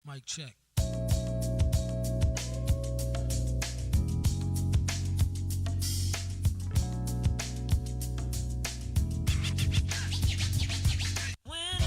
Mic check. When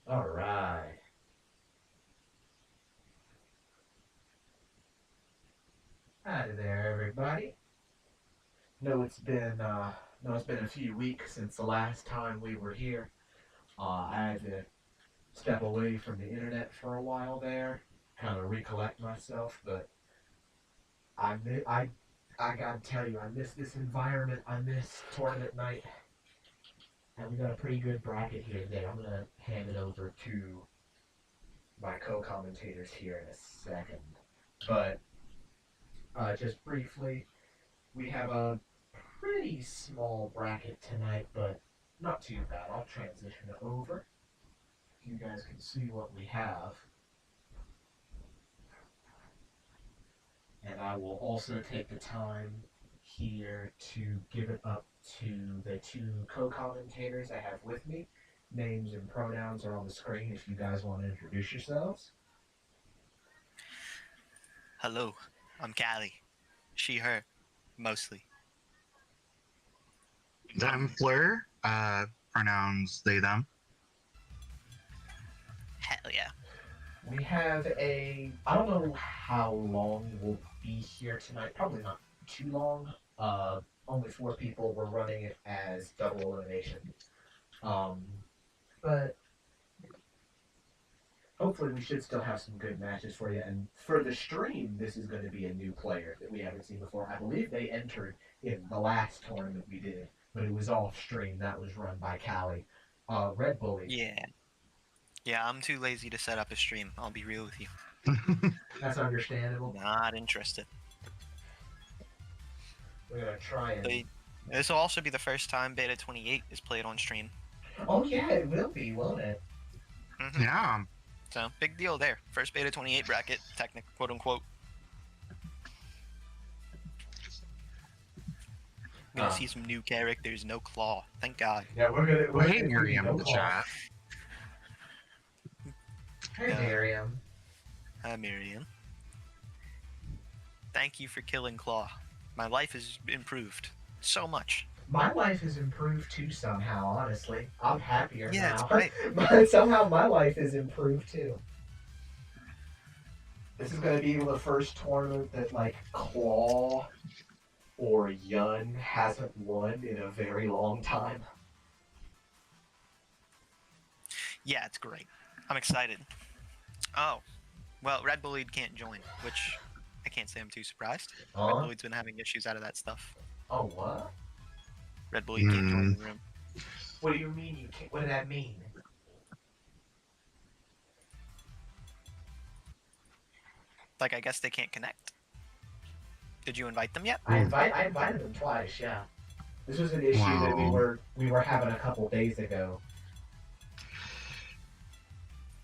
All right. Hi there, everybody. Know it's been a few weeks since the last time we were here. I had to step away from the internet for a while there, kind of recollect myself. But I, mi- I gotta tell you, I miss this environment. I miss tournament night, and we got a pretty good bracket here today. I'm gonna hand it over to my co-commentators here in a second. But just briefly, we have a pretty small bracket tonight, but not too bad. I'll transition it over. You guys can see what we have. And I will also take the time here to give it up to the two co commentators I have with me. Names and pronouns are on the screen if you guys want to introduce yourselves. Hello, I'm Callie. She, her, mostly. I'm Fleur. Pronouns they, them. Hell yeah. We have I don't know how long we'll be here tonight. Probably not too long. Only four people. We're running it as double elimination. Um, but hopefully we should still have some good matches for you. And for the stream, this is going to be a new player that we haven't seen before. I believe they entered in the last tournament we did, but it was off stream. That was run by Callie. Red Bully. Yeah. Yeah, I'm too lazy to set up a stream. I'll be real with you. That's understandable. Not interested. We're going to try and. This will also be the first time Beta 28 is played on stream. Oh, yeah, it will be, won't it? Yeah. So, big deal there. First Beta 28 bracket, quote unquote. Gonna see some new characters, no Claw. Thank God. Yeah, we're Hey, Miriam in the chat. Hey, Miriam. Hi, Miriam. Thank you for killing Claw. My life has improved so much. My life has improved too somehow, honestly. I'm happier Yeah, now. it's great. Somehow my life has improved too. This is going to be the first tournament that, like, Claw or Yun hasn't won in a very long time. Yeah, it's great. I'm excited. Oh, well, Red Bullied can't join, which I can't say I'm too surprised. Red Bullied's been having issues out of that stuff. Oh, what? Red Bullied can't join the room. What do you mean you can't? What does that mean? Like, I guess they can't connect. Did you invite them yet? I invited them twice, yeah. This was an issue that we were having a couple days ago.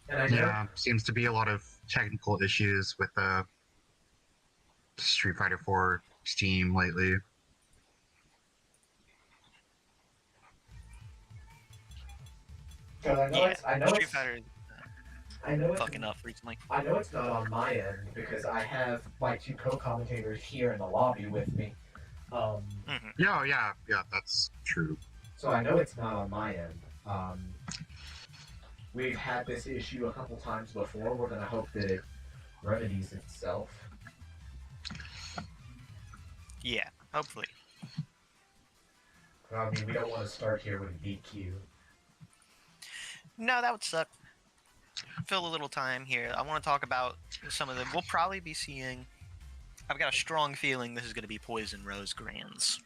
And I know, Yeah, seems to be a lot of technical issues with Street Fighter 4 Steam lately. I know Street it's Fighter I know fucking up recently. I know it's not on my end because I have my two co-commentators here in the lobby with me. Yeah, that's true. So I know it's not on my end. We've had this issue a couple times before. We're gonna hope that it remedies itself. Yeah, hopefully. I mean, we don't want to start here with DQ. No, that would suck. Fill a little time here. I want to talk about some of them. We'll probably be seeing. I've got a strong feeling this is going to be Poison Rose Grands.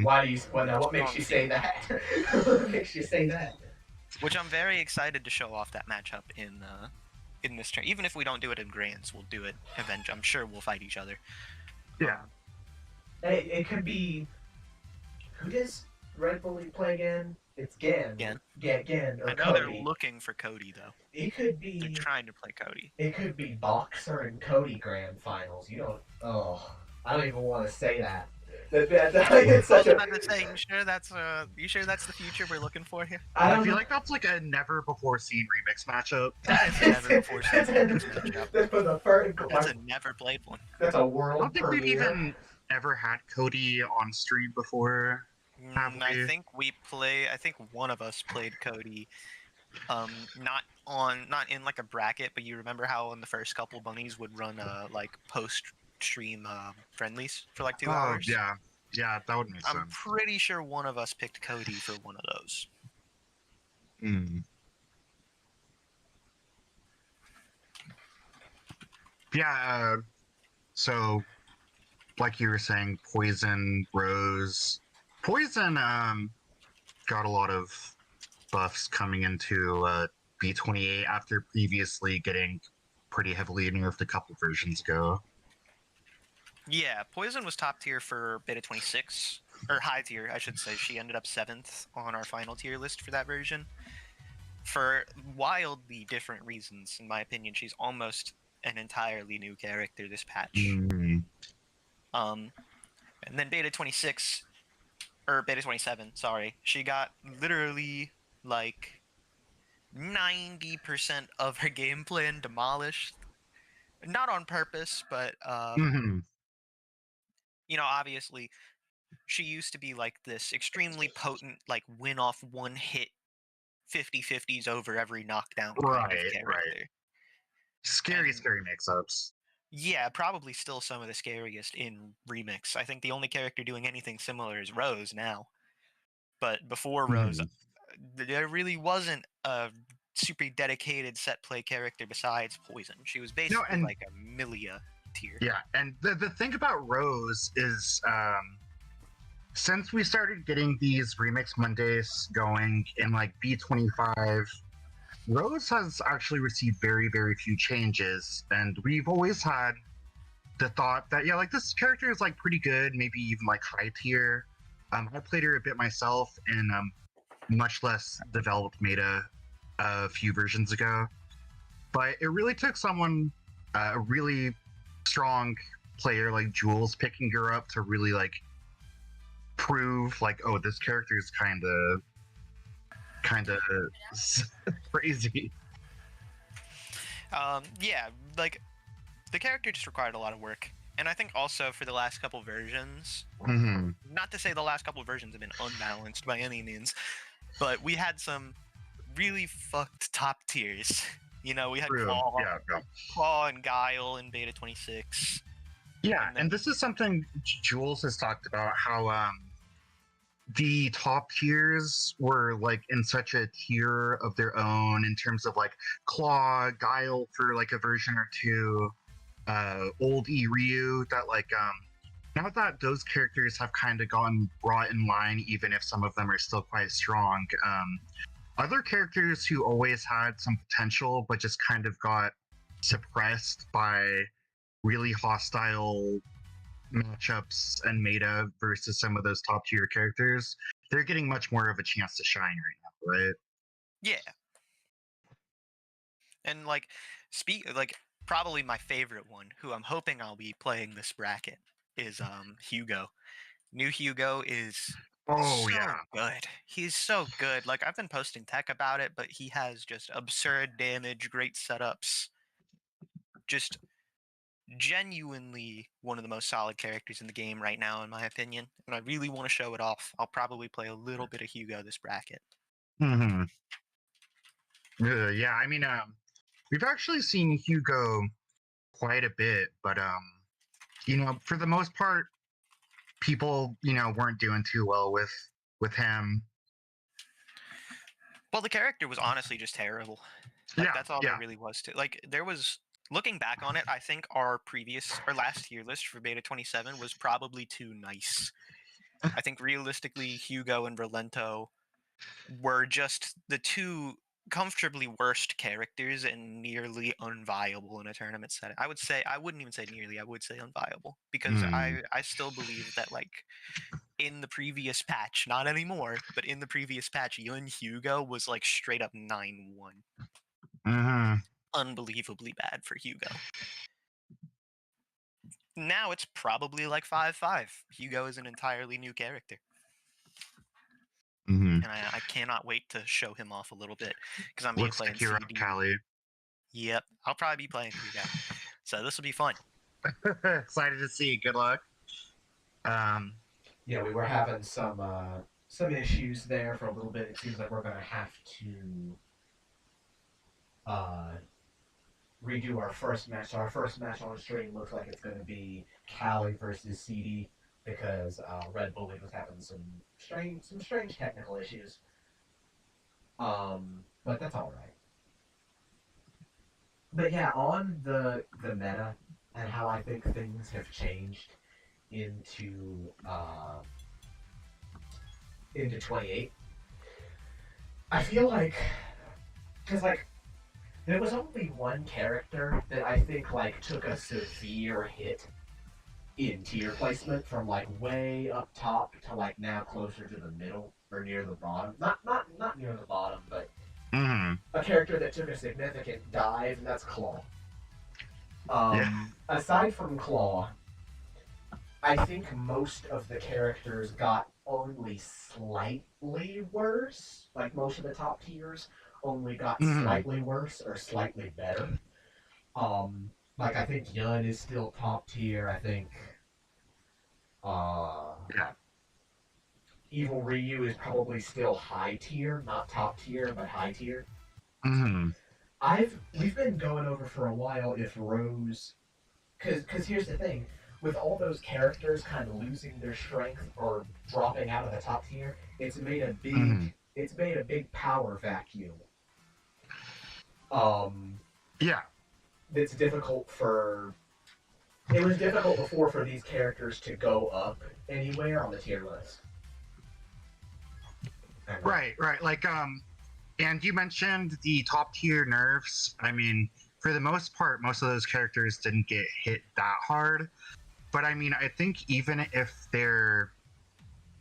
Why do you? Well, now, what makes you say that? What makes you say that? Which I'm very excited to show off that matchup in this turn. Even if we don't do it in Grands, we'll do it eventually. I'm sure we'll fight each other. Yeah. It could be. Who does Red Bully play again? It's Gen. Gen. Gen or I know Cody. they're looking for Cody though. It could be. They're trying to play Cody. It could be Boxer and Cody grand finals. You don't. Oh, I don't even want to say that. It's I was such a. about to say, you sure that's the future we're looking for here? I feel like that's like a never before seen remix matchup. That is never before seen matchup. That's for the first. That's a never played one. That's a I world don't think premiere. we've even ever had Cody on stream before. I think one of us played Cody Not in like a bracket, but you remember how in the first couple bunnies would run like post stream friendlies for like 2 hours? yeah. Yeah, that would make I'm sense. pretty sure one of us picked Cody for one of those. Hmm. Yeah, so like you were saying, Poison, Rose. Poison got a lot of buffs coming into B28 after previously getting pretty heavily nerfed a couple versions ago. Yeah, Poison was top tier for Beta 26, or high tier, I should say. She ended up 7th on our final tier list for that version. For wildly different reasons, in my opinion, she's almost an entirely new character this patch. Mm. And then Beta 26, or Beta 27, sorry, she got literally like 90% of her game plan demolished. Not on purpose, but Mm-hmm. obviously she used to be like this extremely potent, like win off one hit 50/50s over every knockdown kind of Right, right. character. Scary, And scary mix-ups. yeah, probably still some of the scariest in Remix. I think the only character doing anything similar is Rose now. But before Rose, Mhm. there really wasn't a super dedicated set play character besides Poison. She was No, basically and like a Milia tier. yeah, and the thing about Rose is since we started getting these Remix Mondays going in like B25, Rose has actually received very, very few changes, and we've always had the thought that yeah, like this character is like pretty good, maybe even like high tier. I played her a bit myself in much less developed meta a few versions ago, but it really took someone, a really strong player like Jules, picking her up to really like prove like, oh, this character is kind of crazy. Yeah, like the character just required a lot of work. And I think also for the last couple versions, Mm-hmm. not to say the last couple versions have been unbalanced by any means, but we had some really fucked top tiers. We had True. Yeah, yeah. Claw and Guile in Beta 26. Yeah, And then, and this is something Jules has talked about how the top tiers were like in such a tier of their own in terms of like Claw, Guile for like a version or two, old E Ryu, that like now that those characters have kind of gotten brought in line, even if some of them are still quite strong, other characters who always had some potential but just kind of got suppressed by really hostile matchups and meta versus some of those top tier characters, they're getting much more of a chance to shine right now, right? yeah. And probably my favorite one, who I'm hoping I'll be playing this bracket, is Hugo. New Hugo is Oh so yeah. good. He's so good. Like I've been posting tech about it, but he has just absurd damage, great setups. Just genuinely one of the most solid characters in the game right now, in my opinion. And I really want to show it off. I'll probably play a little bit of Hugo this bracket. Mm-hmm. Yeah, I mean, we've actually seen Hugo quite a bit, but for the most part, people, weren't doing too well with him. Well, the character was honestly just terrible. Like Yeah, that's all yeah. there really was to. Like there was, looking back on it, I think our last tier list for Beta 27 was probably too nice. I think realistically, Hugo and Relento were just the two comfortably worst characters and nearly unviable in a tournament setting. I wouldn't even say nearly, I would say unviable, because I still believe that like in the previous patch, not anymore, but in the previous patch, Yun Hugo was like straight up 9-1. Mm-hmm. Unbelievably bad for Hugo. Now it's probably like 5-5. Hugo is an entirely new character. Mm-hmm. And I cannot wait to show him off a little bit, because I'm going to be playing Looks like you're up, CD. Callie. Yep, I'll probably be playing Hugo. So this will be fun. Excited to see. Good luck. Yeah, we were having some issues there for a little bit. It seems like we're gonna have to redo our first match. So our first match on the stream looks like it's going to be Callie versus CD because Red Bull League was having some strange technical issues. But that's all right. But yeah, on the meta and how I think things have changed into 28. I feel like because like there was only one character that I think like took a severe hit in tier placement from like way up top to like now closer to the middle or near the bottom. Not near the bottom, but Mm-hmm. a character that took a significant dive, and that's Claw. Yeah. Aside from Claw, I think most of the characters got only slightly worse. Like most of the top tiers only got Mhm. slightly worse or slightly better. Like I think Yun is still top tier. I think Yeah. Evil Ryu is probably still high tier, not top tier, but high tier. Mm-hmm. We've been going over for a while if Rose, because here's the thing, with all those characters kind of losing their strength or dropping out of the top tier, it's made a big Mhm. power vacuum. Yeah. That's difficult for. It was difficult before for these characters to go up anywhere on the tier list. Right. Like, and you mentioned the top tier nerfs. I mean, for the most part, most of those characters didn't get hit that hard. But I mean, I think even if their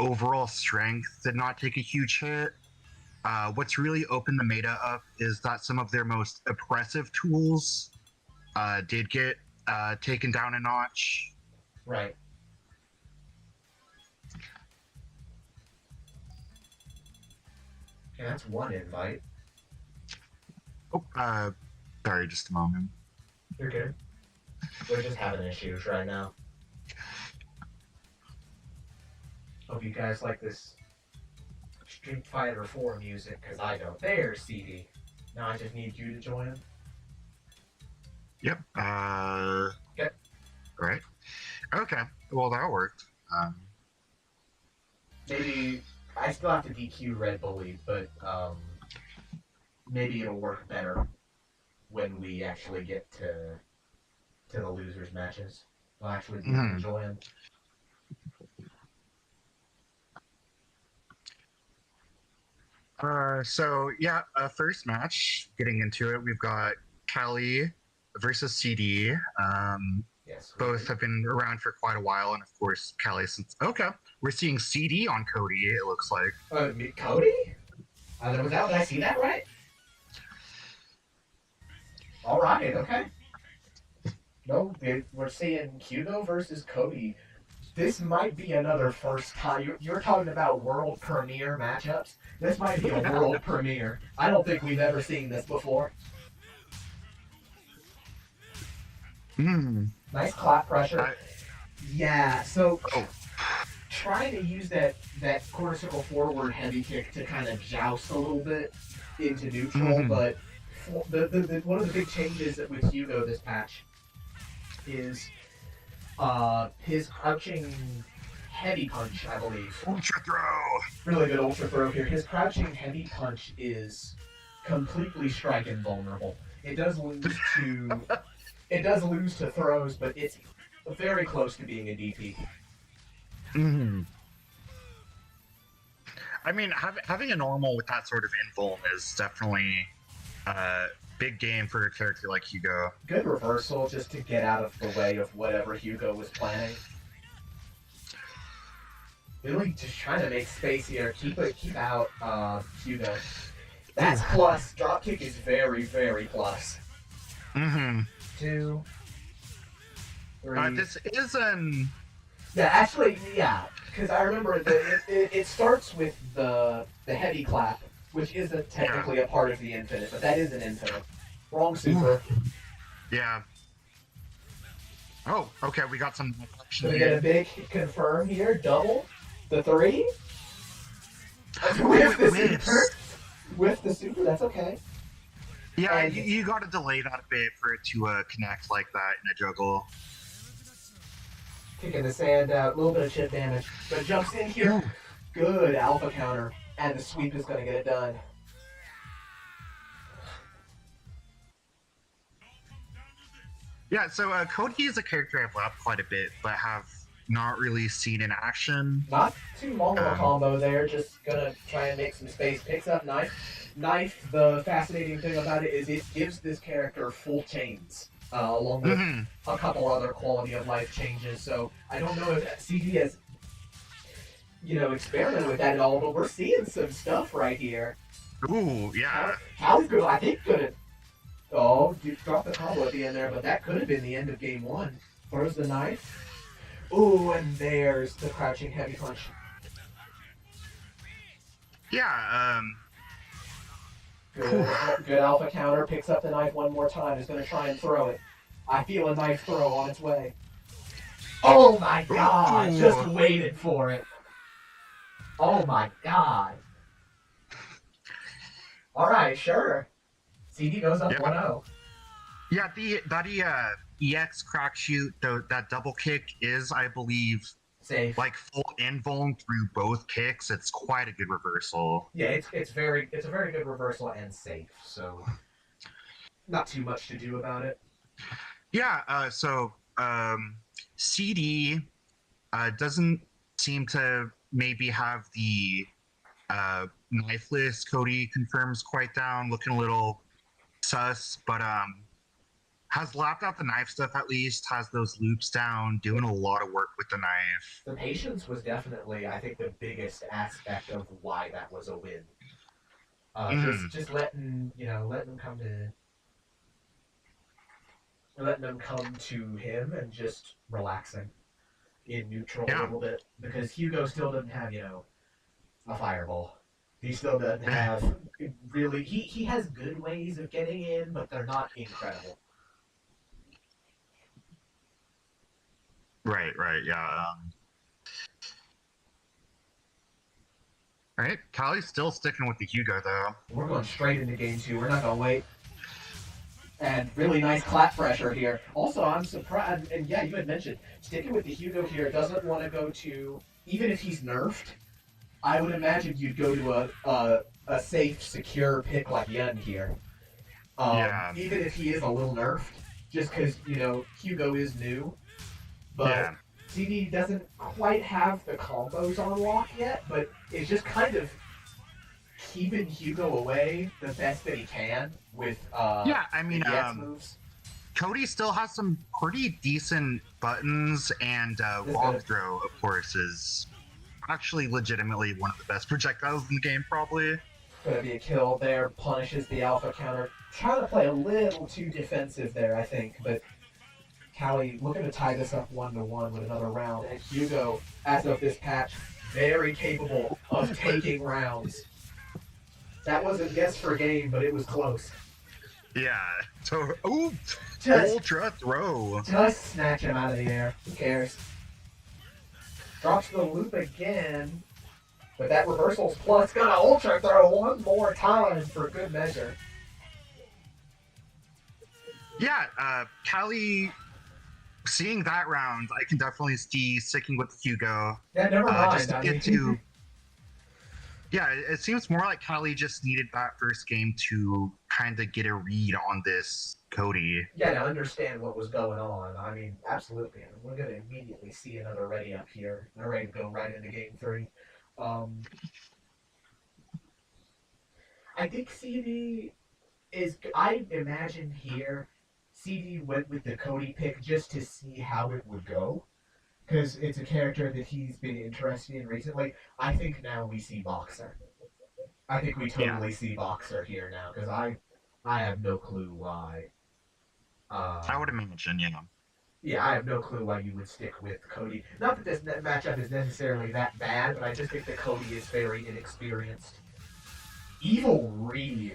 overall strength did not take a huge hit, what's really opened the meta up is that some of their most oppressive tools did get taken down a notch. Right. And that's one invite. Oh, sorry, just a moment. You're good. We're just having issues right now. Hope you guys like this Street Fighter 4 music, because I don't. There's CD. Now I just need you to join. Yep. Okay. Right. Okay. Well, that worked. Maybe I still have to DQ Red Bull League, but maybe it'll work better when we actually get to the losers matches. We'll actually be able to join. So yeah, first match. Getting into it, we've got Callie versus CD. Yes. Both have been around for quite a while, and of course, Callie since. Okay, we're seeing CD on Cody. It looks like. Cody? Was that? Did I see that right? All right. Okay. No, we're seeing Hugo versus Cody. This might be another first time. You're talking about world premiere matchups. This might be a world premiere. I don't think we've ever seen this before. Nice clap pressure. Yeah, so trying to use that quarter circle forward heavy kick to kind of joust a little bit into neutral, but the one of the big changes with Hugo this patch is his crouching heavy punch, I believe. Ultra throw. Really good ultra throw here. His crouching heavy punch is completely strike invulnerable. It does lose to throws, but it's very close to being a DP. I mean, having a normal with that sort of invuln is definitely a big game for a character like Hugo. Good reversal just to get out of the way of whatever Hugo was planning. Really just trying to make space here. Keep out Hugo. That's plus. Dropkick is very, very plus. 2, 3. This is an... Yeah, actually, yeah. Because I remember it starts with the heavy clap, which isn't technically a part of the infinite, but that is an infinite. Wrong super. Yeah. Oh, okay, we got some action So we get a big confirm here, double. The 3. With the super. With the super, that's okay. Yeah, And- you got to delay that a bit for it to connect like that in a juggle. Kicking the sand out, a little bit of chip damage, but jumps in here. Ooh. Good alpha counter, and the sweep is going to get it done. Yeah, so Cody is a character I've lapped quite a bit, but have not really seen in action. Not too long of a Um, combo there, just gonna try and make some space. Picks up knife. Knife, the fascinating thing about it is it gives this character full chains, along with Mhm. a couple other quality of life changes. So I don't know if CD has, experimented with that at all, but we're seeing some stuff right here. Ooh, yeah. How's good? I think gonna. Oh, dropped the combo at the end there, but that could have been the end of game one. Throws the knife. Ooh, and there's the crouching heavy punch. Yeah, Good alpha counter, picks up the knife one more time, is going to try and throw it. I feel a knife throw on its way. Oh my god, Ooh. just waited for it. Oh my god. Alright, sure. CD goes up Yeah. 1-0. yeah, that EX crack shoot, that double kick is, I believe, Safe. like full invuln through both kicks. It's quite a good reversal. Yeah, it's a very good reversal and safe, so not too much to do about it. Yeah, so CD doesn't seem to maybe have the knifeless Cody confirms quite down, looking a little sus, but has lapped out the knife stuff at least, has those loops down, doing a lot of work with the knife. The patience was definitely, I think, the biggest aspect of why that was a win. Just letting them come to him and just relaxing in neutral a Yeah. little bit, because Hugo still doesn't have a fireball. He still doesn't have really. He has good ways of getting in, but they're not incredible. Right, yeah. All right, Callie's still sticking with the Hugo though. We're going straight into game two. We're not going to wait. And really nice clap pressure here. Also, I'm surprised, and yeah, you had mentioned, sticking with the Hugo here doesn't want to go to, even if he's nerfed, I would imagine you'd go to a safe, secure pick like Yun here. Yeah. Even if he is a little nerfed, just because, Hugo is new. But Yeah. CD doesn't quite have the combos on lock yet, but it's just kind of keeping Hugo away the best that he can with Yeah, I mean, EX moves. Cody still has some pretty decent buttons, and Log good. Throw, of course, is actually legitimately one of the best projectiles in the game, probably. Gonna be a kill there, punishes the alpha counter. Trying to play a little too defensive there, I think, but Callie looking to tie this up 1-1 with another round, and Hugo, as of this patch, very capable of taking rounds. That wasn't guess for game, but it was close. Yeah. So, ooh, Just ultra throw. snatch him out of the air. Who cares? Drops the loop again, but that reversal's plus. Gonna ultra throw one more time for good measure. Yeah, Callie, seeing that round, I can definitely see sticking with Hugo. Yeah, never mind. Just to I get mean, to. Yeah, it seems more like Callie just needed that first game to kind of get a read on this Cody. yeah, to understand what was going on. I mean, absolutely. We're gonna immediately see another ready up here. They're ready to go right into game 3. I think CD is. I imagine here, CD went with the Cody pick just to see how it would go, because it's a character that he's been interested in recently. I think now we see Boxer. I think we totally see Boxer here now, because I have no clue why. I would imagine, Yeah, I have no clue why you would stick with Cody. Not that this matchup is necessarily that bad, but I just think that Cody is very inexperienced. Evil Ryu.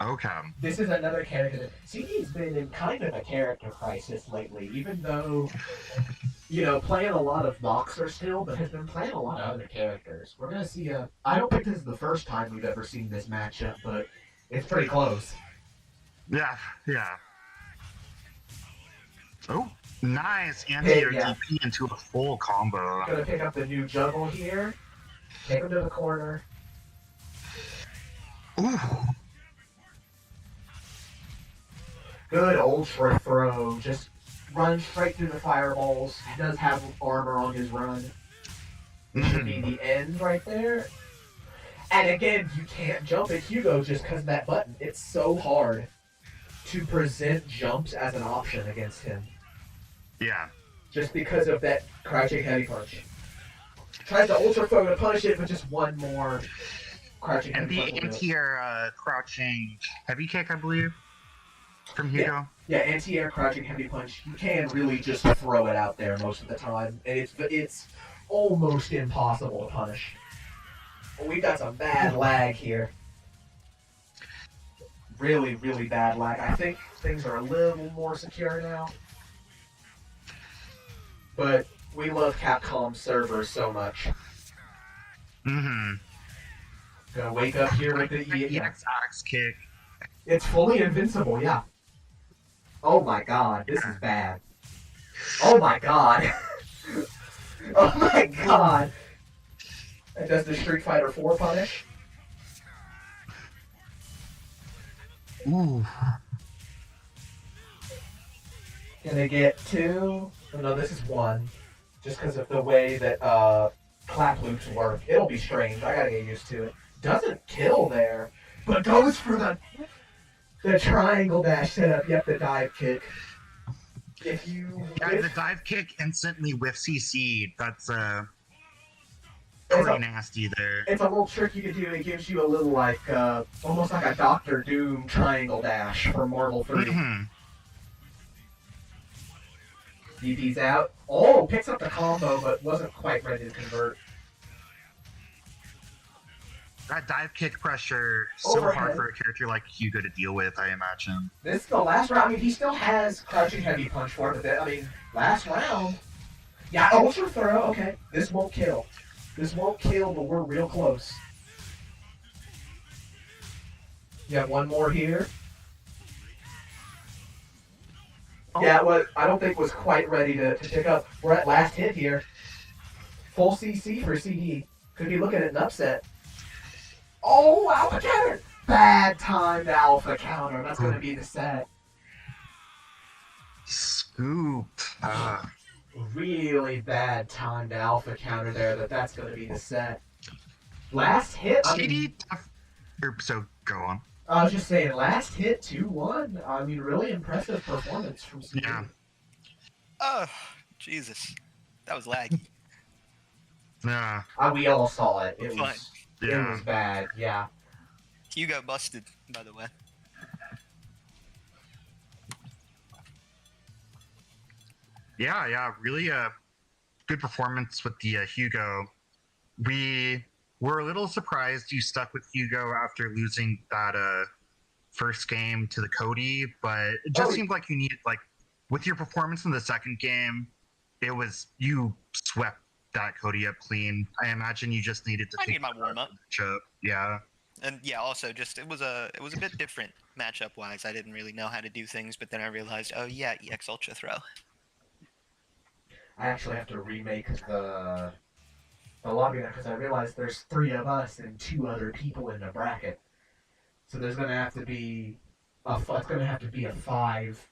Okay. This is another character that CD's been in kind of a character crisis lately, even though, playing a lot of Boxer still, but has been playing a lot of other characters. We're going to see I don't think this is the first time we've ever seen this matchup, but it's pretty close. Yeah, yeah. Oh, nice anti-air Yeah. DP into a full combo. Gonna pick up the new juggle here. Take him to the corner. Ooh. Good ultra throw. Just runs straight through the fireballs. He does have armor on his run. This should be the end right there. And again, you can't jump at Hugo just because of that button. It's so hard to present jumps as an option against him. Yeah. Just because of that crouching heavy punch. Tries to ultra throw to punish it, but just one more crouching And heavy the punch. anti-air crouching heavy kick, I believe, from Hugo. Yeah, anti-air crouching heavy punch. You can really just throw it out there most of the time, and it's almost impossible to punish. We got some bad lag here. Really, really bad lag. I think things are a little more secure now. But we love Capcom servers so much. Mm-hmm. Gonna wake up here with the EX axe kick. It's fully invincible, yeah. Oh my god, this is bad. Oh my god. Oh my god. And does the Street Fighter 4 punish? Ooh. Gonna get 2. Oh, no, this is 1. Just because of the way that clap loops work. It'll be strange. I gotta get used to it. Doesn't kill there, but goes for the triangle dash setup. Yep, the dive kick. If you Yeah, the dive kick instantly with CC. That's It's pretty a- nasty there. It's a little trick you can do. It gives you a little like almost like a Doctor Doom triangle dash for Marvel 3. Mm-hmm. DP's out. Oh, picks up the combo, but wasn't quite ready to convert. That dive kick pressure so Overhead. hard for a character like Hugo to deal with, I imagine. This is the last round. I mean, he still has crouching heavy punch for it, but I mean, last round. Yeah, ultra throw. Okay, this won't kill. This won't kill, but we're real close. You have one more here. Yeah, what I don't think was quite ready to pick up. We're at last hit here. Full CC for CD. Could be looking at an upset. Oh, alpha counter! Bad timed alpha counter. That's going to be the set. Scoop. Really bad timed alpha counter there. That's going to be the set. Last hit. I mean, CD. So go on. I was just saying, last hit 2-1. I mean, really impressive performance from CD. Yeah. Oh, Jesus. That was laggy. Yeah. We all saw it. It Fine. was. Yeah. It was bad. Yeah. Hugo busted, by the way. Yeah, really good performance with the Hugo. We were a little surprised you stuck with Hugo after losing that first game to the Cody, but it just Oh, seemed like you needed, like, with your performance in the second game, it was, you swept that Cody up clean. I imagine you just needed to I think need my about warm-up. the matchup. Yeah. And yeah, also just it was a bit different matchup wise. I didn't really know how to do things, but then I realized, oh yeah, EX Ultra Throw. I actually have to remake the lobby now because I realized there's 3 of us and 2 other people in the bracket. So there's gonna have to be it's gonna have to be a 5.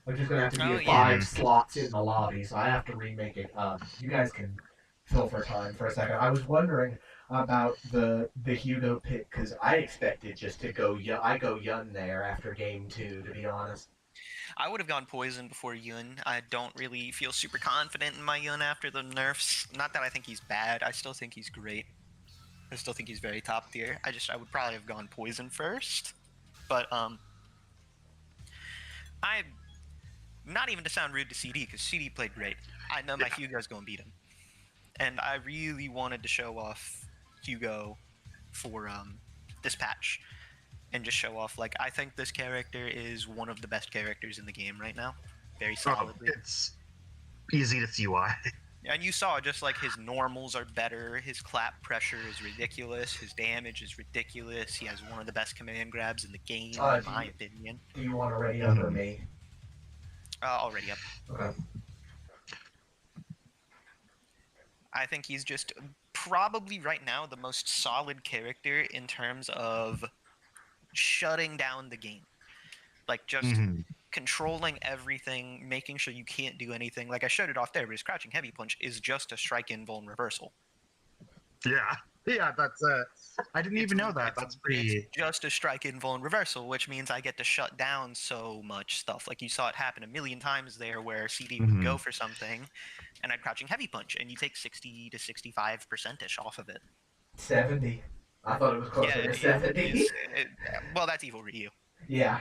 Like there's gonna have to be Oh, a yeah. 5 slots in the lobby, so I have to remake it. You guys can fill for time for a second. I was wondering about the Hugo pick because I expected just to go Yun there after game 2, to be honest. I would have gone Poison before Yun. I don't really feel super confident in my Yun after the nerfs. Not that I think he's bad. I still think he's great. I still think he's very top tier. I would probably have gone Poison first. But I not even to sound rude to CD because CD played great. I know my Hugo's going to beat him. And I really wanted to show off Hugo for this patch. And just show off, like, I think this character is one of the best characters in the game right now. Very Oh, solidly. it's easy to see why. And you saw just like his normals are better, his clap pressure is ridiculous, his damage is ridiculous. He has one of the best command grabs in the game, in my opinion. Do you want to ready up or me? Already up. Okay. I think he's just probably right now the most solid character in terms of shutting down the game. Like just controlling everything, making sure you can't do anything. Like I showed it off there, but his crouching heavy punch is just a strike invuln reversal. Yeah. Yeah, that's I didn't even know that. That's pretty. It's just a strike invuln reversal, which means I get to shut down so much stuff. Like you saw it happen a million times there, where CD would go for something, and I'd crouching heavy punch, and you take 60 to 65% off of it. 70. I thought it was closer to 70. Well, that's Evil Ryu. Yeah.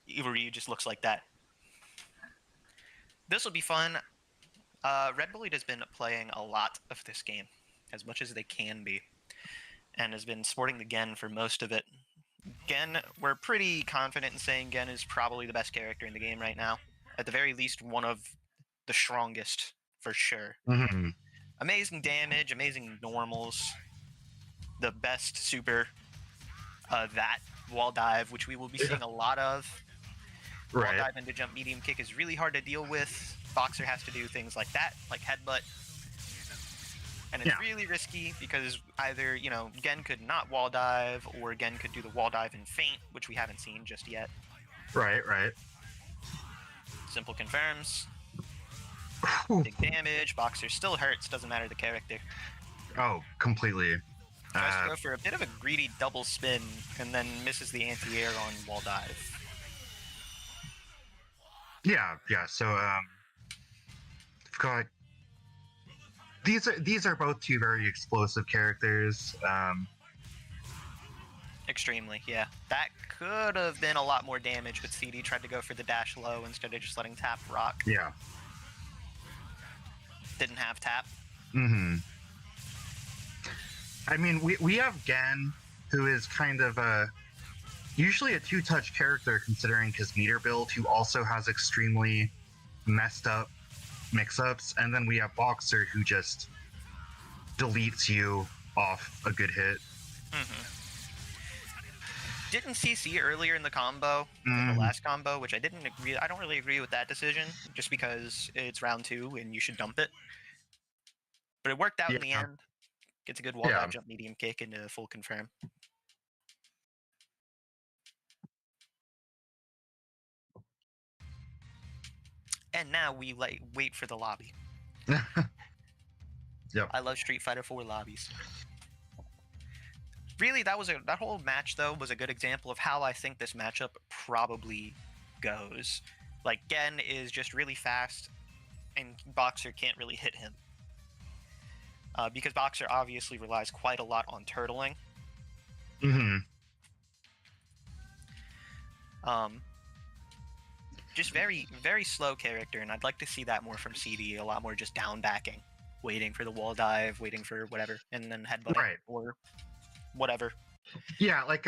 Evil Ryu just looks like that. This will be fun. Red Bullied has been playing a lot of this game, as much as they can be, and has been sporting the Gen for most of it. Gen, we're pretty confident in saying Gen is probably the best character in the game right now. At the very least, one of the strongest, for sure. Amazing damage, amazing normals, the best super, that wall dive, which we will be seeing a lot of. Wall dive into jump medium kick is really hard to deal with. Boxer has to do things like that, like headbutt. And it's really risky because either, you know, Gen could not wall dive, or Gen could do the wall dive and feint, which we haven't seen just yet. Right. Simple confirms. Big damage. Boxer still hurts, doesn't matter the character. Oh, completely. Tries to go for a bit of a greedy double spin, and then misses the anti-air on wall dive. Yeah. So, I've got these are both two very explosive characters. Extremely, yeah. That could have been a lot more damage, but CD tried to go for the dash low instead of just letting tap rock. Yeah. Didn't have tap. I mean, we have Gen, who is kind of usually a two-touch character considering his meter build, who also has extremely messed up mix-ups, and then we have Boxer, who just deletes you off a good hit. Didn't CC earlier in the combo, in the last combo, which I don't really agree with that decision, just because it's round 2 and you should dump it. But it worked out in the end. Gets a good wall dive jump medium kick into full confirm. And now we wait for the lobby. I love Street Fighter 4 lobbies. Really, that whole match though was a good example of how I think this matchup probably goes. Like Gen is just really fast, and Boxer can't really hit him. Because Boxer obviously relies quite a lot on turtling. Just very, very slow character, and I'd like to see that more from CD. A lot more just down backing, waiting for the wall dive, waiting for whatever, and then headbutting or whatever. Yeah, like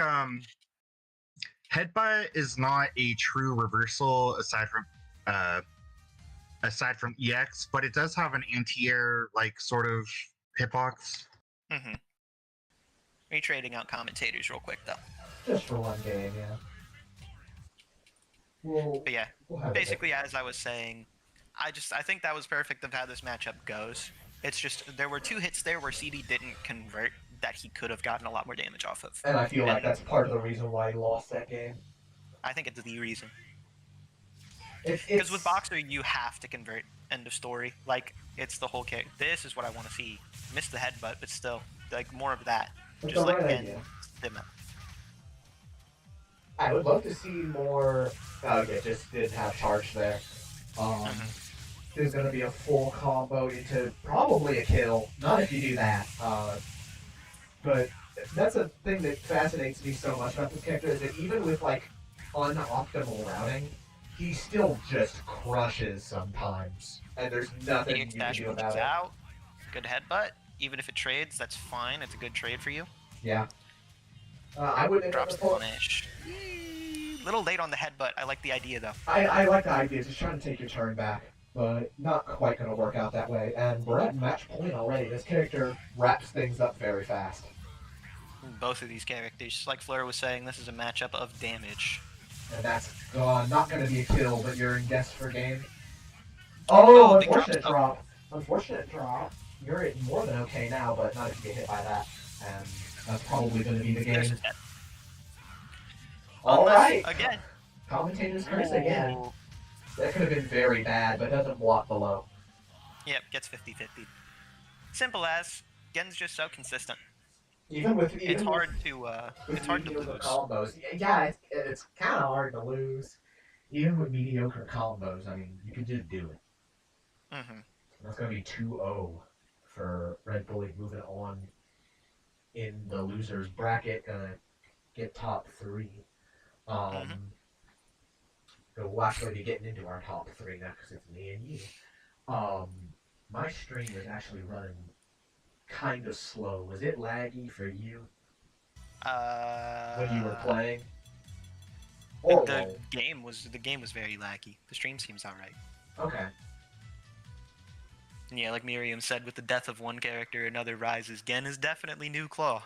headbutt is not a true reversal aside from EX, but it does have an anti-air like sort of hitbox. Are you trading out commentators real quick though? Just for one game, yeah. But yeah, basically as I was saying, I think that was perfect of how this matchup goes. It's just there were 2 hits there where CD didn't convert that he could have gotten a lot more damage off of. And I feel like that's part of the reason why he lost that game. I think it's the reason. Because with Boxer, you have to convert. End of story. Like, it's the whole kick. This is what I want to see. Missed the headbutt, but still, like, more of that. That's just like idea. I would love to see more. Okay, just didn't have charge there. There's going to be a full combo into probably a kill. Not if you do that. But that's a thing that fascinates me so much about this character, is that even with like unoptimal routing, he still just crushes sometimes, and there's nothing you can do about it. Out. Good headbutt. Even if it trades, that's fine. It's a good trade for you. Yeah. I would drops the punish. Little late on the headbutt. I like the idea though. I like the idea. Just trying to take your turn back. but not quite going to work out that way. And we're at match point already. This character wraps things up very fast. Both of these characters, like Fleur was saying, this is a matchup of damage. And that's not going to be a kill, but you're in guess for game. Oh, Oh, they unfortunate dropped- drop. Unfortunate drop. You're at more than okay now, but not if you get hit by that. And that's probably going to be the There's game. a death. All Unless- right. Again. Commentator's curse again. Ooh. That could have been very bad, but doesn't block below. Yep, gets 50-50. Simple as. Gen's just so consistent. Even with It's hard to with it's hard to mediocre lose. combos. Yeah, it's kind of hard to lose. Even with mediocre combos, I mean, you can just do it. Mm-hmm. That's going to be 2-0 for Red Bully moving on in the losers bracket. Gonna get top 3. We'll actually be getting into our top 3 now because it's me and you. My stream is actually running kind of slow. Was it laggy for you when you were playing? Or the game was very laggy. The stream seems alright. okay. And yeah, like Miriam said, with the death of one character, another rises. Gen is definitely new Claw.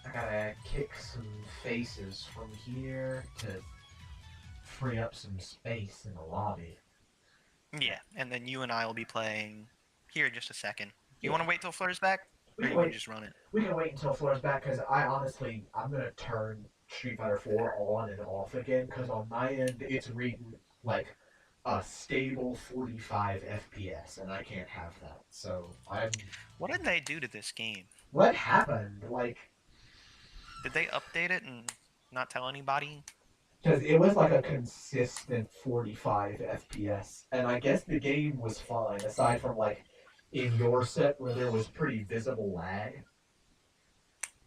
I gotta kick some faces from here to free up some space in the lobby. Yeah, and then you and I will be playing here in just a second. You Yeah. want to wait till Fleur's back? We Or can you can wait. just run it? We can wait until Floor's back because I'm gonna turn Street Fighter 4 on and off again because on my end it's reading like a stable 45 FPS and I can't have that. So What did they do to this game? what happened? Like, Did they update it and not tell anybody? because it was like a consistent 45 FPS, and I guess the game was fine aside from like in your set where there was pretty visible lag.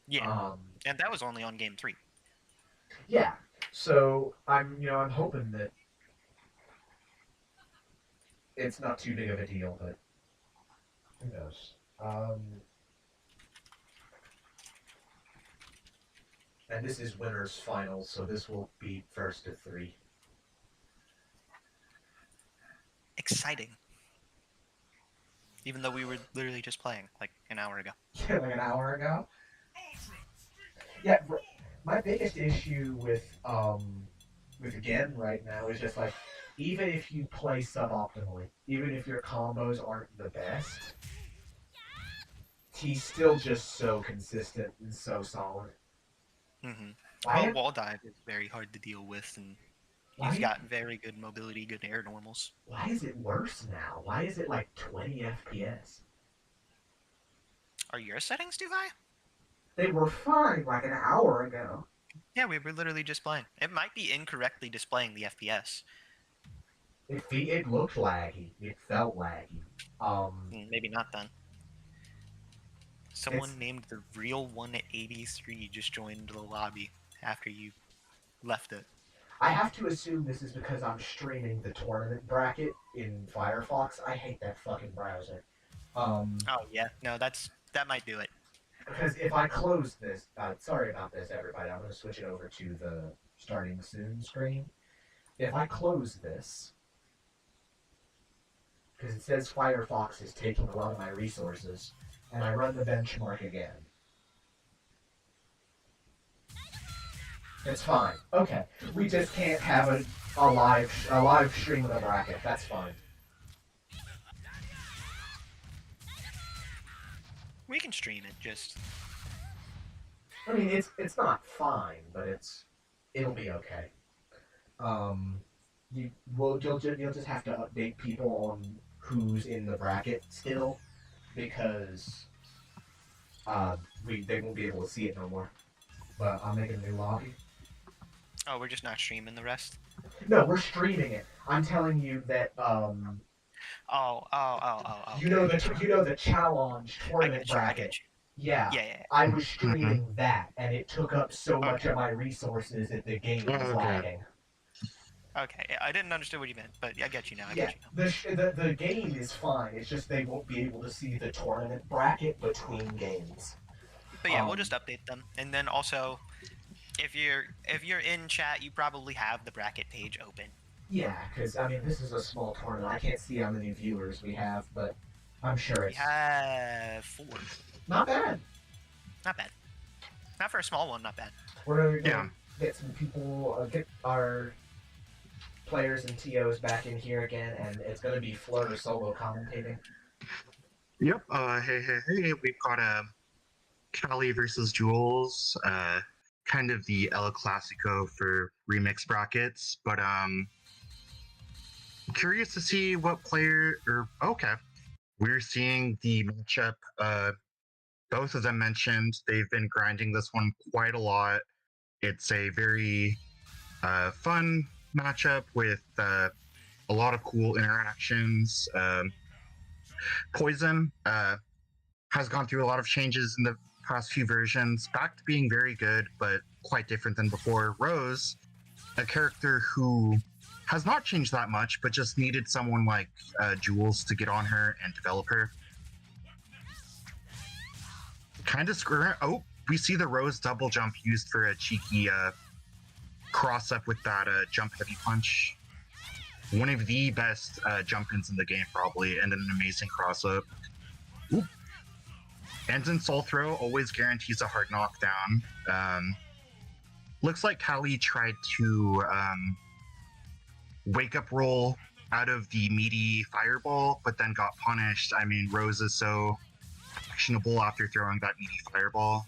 Yeah, and that was only on game 3. Yeah. So I'm hoping that it's not too big of a deal, but who knows? And this is winners finals, so this will be first to 3. Exciting. Even though we were literally just playing like an hour ago. Like an hour ago. Yeah, my biggest issue with Gen right now is just like, even if you play suboptimally, even if your combos aren't the best, he's still just so consistent and so solid. Mm-hmm. Why, Well, wall dive is very hard to deal with, and he's got very good mobility, good air normals. why is it worse now? Why is it like 20 FPS? Are your settings too high? They were fine like an hour ago. Yeah, we were literally just playing. It might be incorrectly displaying the FPS. It looked laggy. It felt laggy. Maybe not then. Someone It's- named the Real 183 just joined the lobby after you left it. I have to assume this is because I'm streaming the tournament bracket in Firefox. I hate that fucking browser. Oh yeah, no, that might do it. Because if I close this, sorry about this, everybody. I'm going to switch it over to the starting soon screen. If I close this, because it says Firefox is taking a lot of my resources, and I run the benchmark again, it's fine. Okay, we just can't have a live stream of the bracket. That's fine. We can stream it, just I mean, it's not fine, but it'll be okay. You'll just have to update people on who's in the bracket still, because they won't be able to see it no more. But I'm making a new lobby. oh, we're just not streaming the rest. No, we're streaming it. I'm telling you that Oh. you know the challenge I tournament get you. bracket. Yeah. Yeah. I was streaming that, and it took up so much of my resources that the game was Okay. lagging. Okay, I didn't understand what you meant, but I get you now. I Yeah, get you now. the game is fine. It's just they won't be able to see the tournament bracket between games. But yeah, we'll just update them, and then also, if you're in chat, you probably have the bracket page open. Yeah, because I mean, this is a small tournament. I can't see how many viewers we have, but I'm sure We it's have 4. not bad. Not bad. Not for a small one. Not bad. We're gonna get some people, get our players and TOs back in here again, and it's gonna be Flutter solo commentating. Yep. Hey. We've got Callie versus Jules. Kind of the El Clasico for remix brackets, but curious to see what player. We're seeing the matchup. Both of them mentioned they've been grinding this one quite a lot. It's a very fun matchup with a lot of cool interactions. Poison has gone through a lot of changes in the past few versions, back to being very good, but quite different than before. Rose, a character who has not changed that much, but just needed someone like Jules to get on her and develop her. Kind of screw. Oh, we see the Rose double jump used for a cheeky cross up with that jump heavy punch. One of the best jump ins in the game, probably, and an amazing cross up. Ooh. Ends in soul throw, always guarantees a hard knockdown. Looks like Callie tried to wake up roll out of the meaty fireball, but then got punished. I mean, Rose is so actionable after throwing that meaty fireball.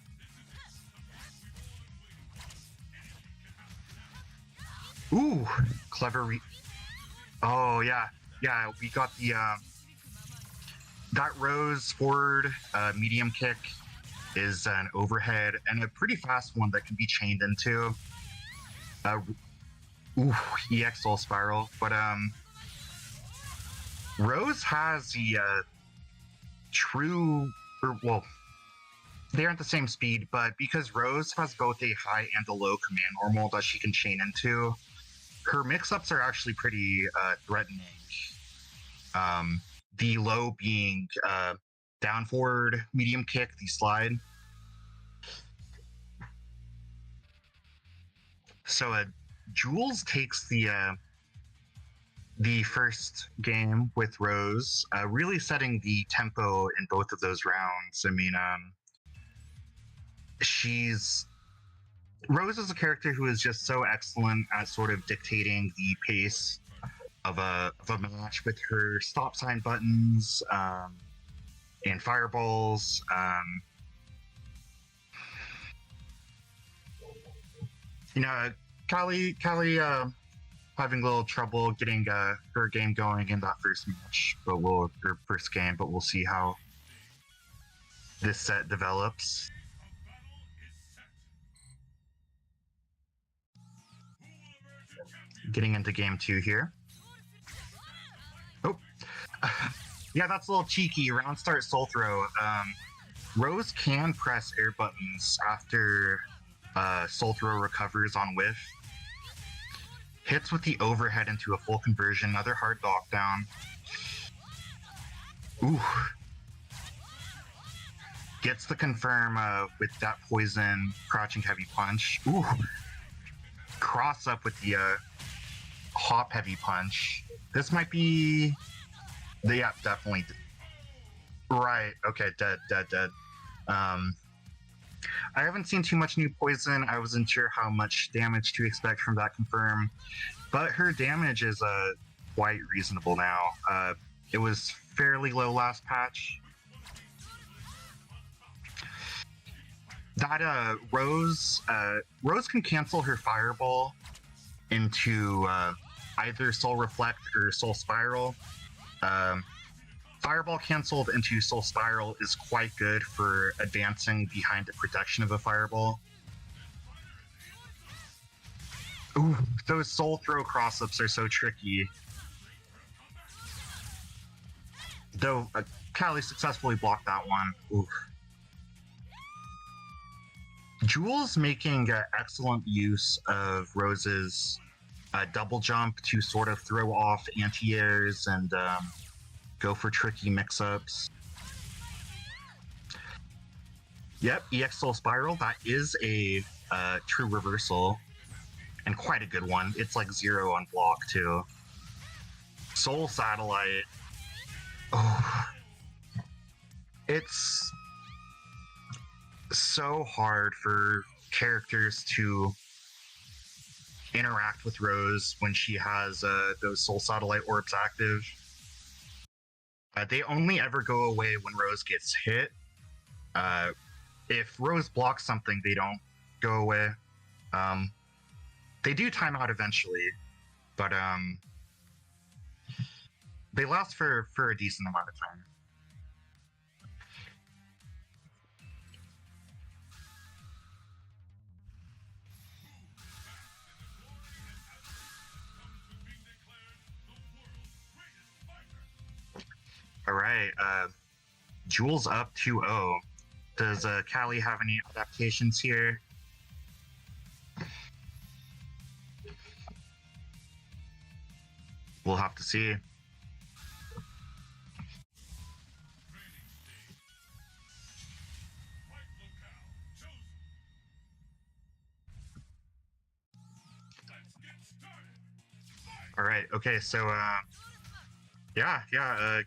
Ooh, clever. Oh yeah, we got the that Rose forward medium kick is an overhead and a pretty fast one that can be chained into. EX Soul Spiral, but Rose has the they aren't the same speed, but because Rose has both a high and a low command normal that she can chain into, her mix-ups are actually pretty threatening. The low being down forward medium kick, the slide. So Jules takes the first game with Rose, really setting the tempo in both of those rounds. I mean, Rose is a character who is just so excellent at sort of dictating the pace of a match with her stop sign buttons and fireballs. Callie having a little trouble getting her game going in that first match, but we'll see how this set develops. Getting into game 2 here. Oh, yeah, that's a little cheeky. Round start soul throw. Rose can press air buttons after soul throw recovers on whiff. Hits with the overhead into a full conversion. Another hard knockdown. Ooh. Gets the confirm with that poison crouching heavy punch. Ooh. Cross up with the hop heavy punch. This might be definitely right. Okay, dead. I haven't seen too much new poison. I wasn't sure how much damage to expect from that confirm, but her damage is quite reasonable now. It was fairly low last patch. That Rose can cancel her fireball into either Soul Reflect or Soul Spiral. Fireball canceled into Soul Spiral is quite good for advancing behind the protection of a fireball. Ooh, those Soul Throw cross-ups are so tricky. Though Callie successfully blocked that one. Ooh. Jules making excellent use of Rose's double jump to sort of throw off anti-airs and go for tricky mix-ups. Yep, EX Soul Spiral. That is a true reversal, and quite a good one. It's like 0 on block too. Soul Satellite. Oh, it's so hard for characters to interact with Rose when she has those Soul Satellite orbs active. They only ever go away when Rose gets hit. If Rose blocks something, they don't go away. They do time out eventually, but they last for a decent amount of time. All right, Jules up 2-0. Does Callie have any adaptations here? We'll have to see. All right, okay, so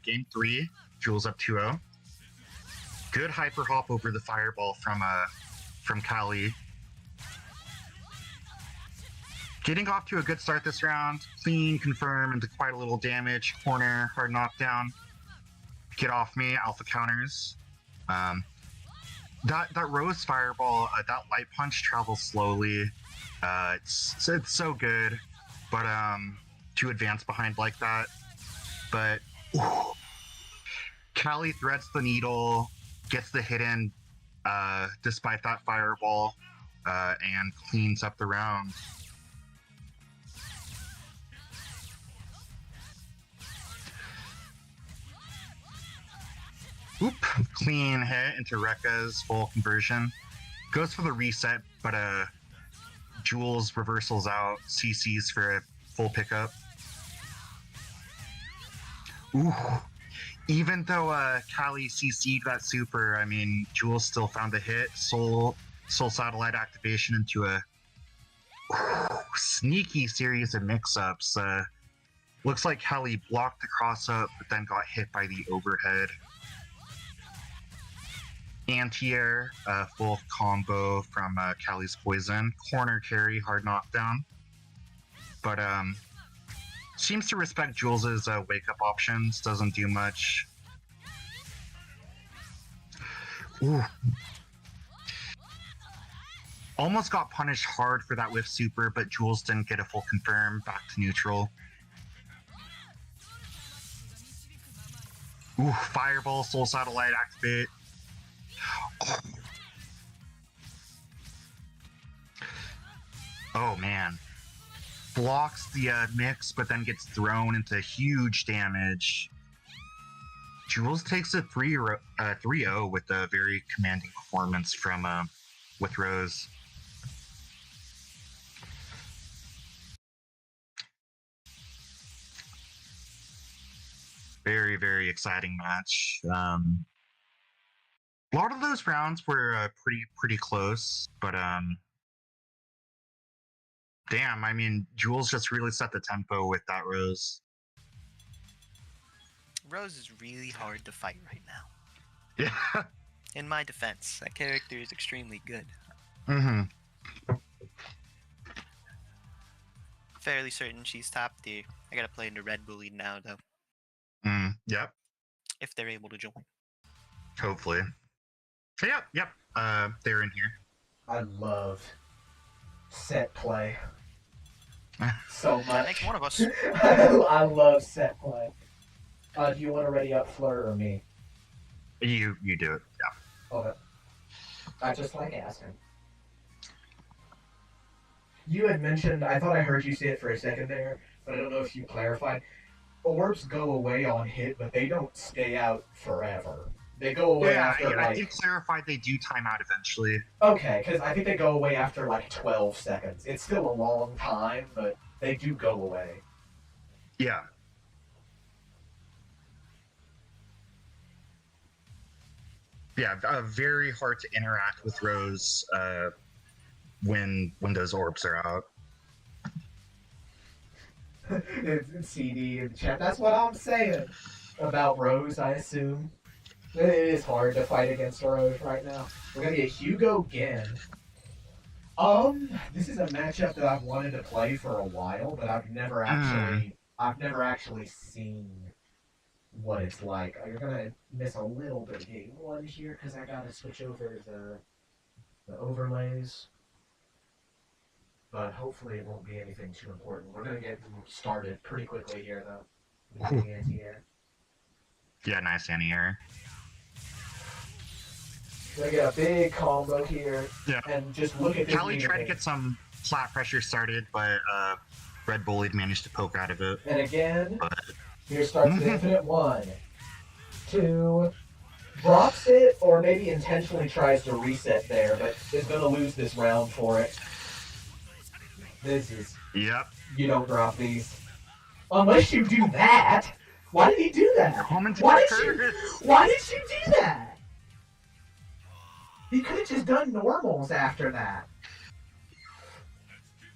game 3, Jules up 2-0. Good hyper hop over the fireball from Callie. Getting off to a good start this round. Clean, confirm, into quite a little damage. Corner, hard knockdown. Get off me, alpha counters. That Rose fireball, that light punch travels slowly. It's so good, but to advance behind like that. But Callie threads the needle, gets the hit in despite that fireball, and cleans up the round. Oop, clean hit into Rekka's full conversion. Goes for the reset, but Jules reversals out, CCs for a full pickup. Ooh. Even though Callie CC'd that super, I mean, Jules still found the hit. Soul Satellite activation into a sneaky series of mix-ups. Looks like Callie blocked the cross-up, but then got hit by the overhead. Anti-air, full combo from Callie's poison. Corner carry, hard knockdown. But seems to respect Jules's wake-up options. Doesn't do much. Ooh. Almost got punished hard for that whiff super, but Jules didn't get a full confirm. Back to neutral. Ooh, fireball, Soul Satellite activate. Oh man. Blocks the mix, but then gets thrown into huge damage. Jules takes a 3-0 with a very commanding performance from with Rose. Very, very exciting match. A lot of those rounds were pretty close, but damn, I mean, Jules just really set the tempo with that Rose. Rose is really hard to fight right now. Yeah. In my defense, that character is extremely good. Mm-hmm. Fairly certain she's top tier. I gotta play into Red Bull League now, though. Yep. If they're able to join. Hopefully. Yep. They're in here. I love set play so much. That makes one of us. I love set play. Do you want to ready up Fleur or me? You do it. Yeah. Okay. I just like asking. You had mentioned, I thought I heard you say it for a second there, but I don't know if you clarified. Orbs go away on hit, but they don't stay out forever. They go away after I did clarify they do time out eventually. Okay, because I think they go away after like 12 seconds. It's still a long time, but they do go away. Yeah. Yeah, very hard to interact with Rose when those orbs are out. It's CD in the chat. That's what I'm saying about Rose, I assume. It is hard to fight against Rose right now. We're gonna get Hugo again. This is a matchup that I've wanted to play for a while, but I've never actually seen what it's like. You're gonna miss a little bit of game one here because I gotta switch over the overlays. But hopefully it won't be anything too important. We're gonna get started pretty quickly here though. With the anti-air. Yeah, nice anti-air. We're gonna get a big combo here. Yeah. And just look at this. Callie tried to get some flat pressure started, but Red Bully managed to poke out of it. And again, But here starts the infinite 1, 2, drops it, or maybe intentionally tries to reset there, but is gonna lose this round for it. This is, yep. you don't drop these. Unless you do that. Why did he do that? Common Why did tracker. Why did you do that? He could have just done normals after that.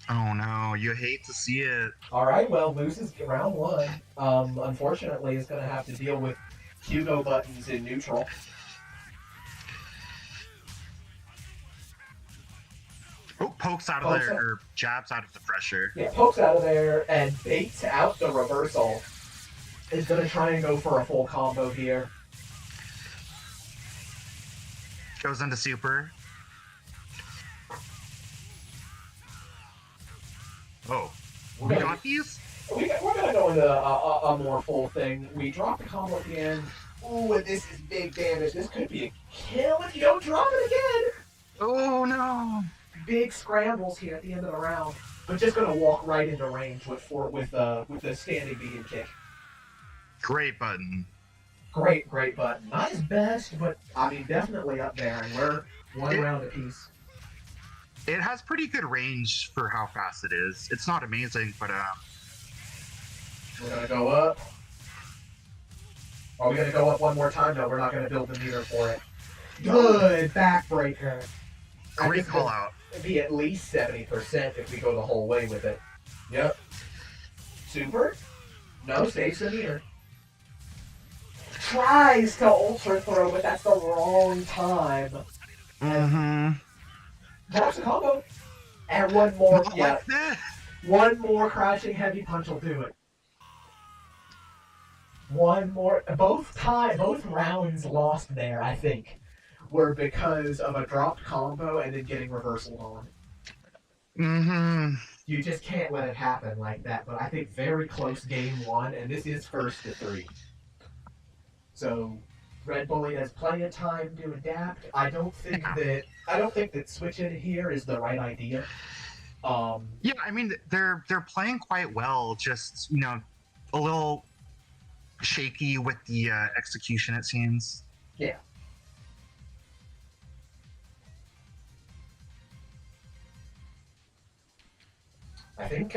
Oh no, you hate to see it. Alright, well, loses round 1. Unfortunately, is going to have to deal with Hugo buttons in neutral. Oh, pokes out of Pokes there, out. or jabs out of the pressure. Yeah, pokes out of there and baits out the reversal. Is going to try and go for a full combo here. Goes into super. Oh, We're we gonna- got these? We're going to go into a more full thing. We drop the combo at the end. Ooh, and this is big damage. This could be a kill if you don't drop it again. Oh no. Big scrambles here at the end of the round. But just going to walk right into range with the standing beating kick. Great button. Great button. Not his best, but I mean definitely up there. And we're one round apiece. It has pretty good range for how fast it is. It's not amazing, but We're gonna go up. Are we gonna go up one more time? No, we're not gonna build the meter for it. Good backbreaker. great call out. It'd be at least 70% if we go the whole way with it. Yep. Super? No, saves the meter. Tries to ultra throw, but that's the wrong time. Mm-hmm. Drops a combo. And one more, Not yeah, like that. one more crouching heavy punch will do it. One more, both rounds lost there, I think, were because of a dropped combo and then getting reversal on. Mm-hmm. You just can't let it happen like that, but I think very close game 1, and this is first to 3. So, Red Bully has plenty of time to adapt. I don't think that switching here is the right idea. Yeah, I mean they're playing quite well. Just a little shaky with the execution, it seems. Yeah. I think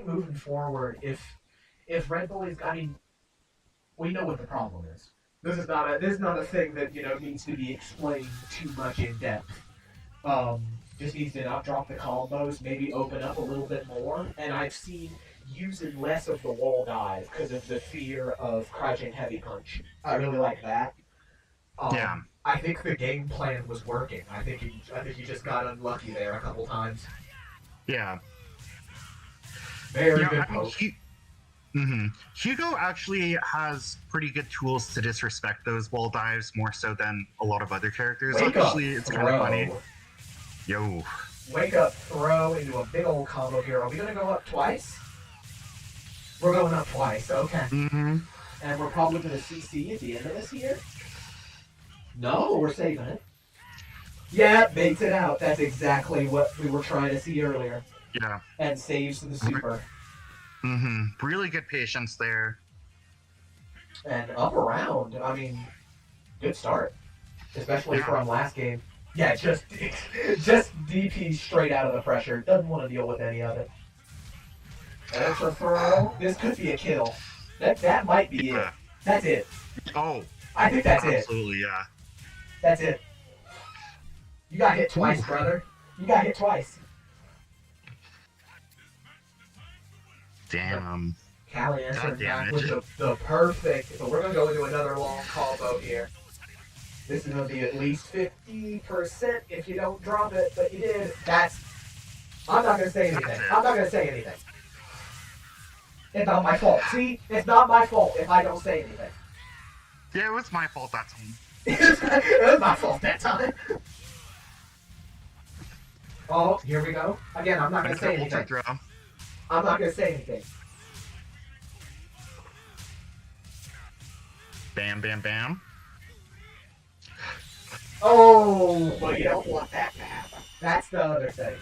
moving forward, if Red Bully's, I mean, we know what the problem is. This is not a thing that needs to be explained too much in depth. Just needs to not drop the combos, maybe open up a little bit more. And I've seen using less of the wall dive because of the fear of crouching heavy punch. I really like that. Yeah. I think the game plan was working. I think you just got unlucky there a couple times. Yeah. Very good poke. Hugo actually has pretty good tools to disrespect those wall dives more so than a lot of other characters. Wake up, Actually, it's kind of funny. Yo. Wake up, throw into a big old combo here. Are we gonna go up twice? We're going up twice, okay. Mm-hmm. And we're probably gonna CC at the end of this here? No, we're saving it. Yeah, baits it out. That's exactly what we were trying to see earlier. Yeah. And saves the super. Mm-hmm. Really good patience there. And up around, I mean, good start. Especially Yeah. from last game. Yeah, just DP straight out of the pressure. Doesn't want to deal with any of it. Ultra throw. This could be a kill. That might be it. Yeah. That's it. Oh, I think that's it. absolutely, yeah. That's it. You got hit twice, Ooh. brother. You got hit twice. Damn. Callie God answering damn back it. with the perfect. So we're gonna go into another long combo here. This is gonna be at least 50% if you don't drop it, but you did. I'm not gonna say anything. That's it. I'm not gonna say anything. It's not my fault. See, it's not my fault if I don't say anything. Yeah, it was my fault that time. It was my fault that time. Oh, here we go. Again, I'm not gonna say Ultra anything. throw. I'm not gonna say anything. Bam, bam, bam. Oh, but you don't want that to happen. That's the other thing.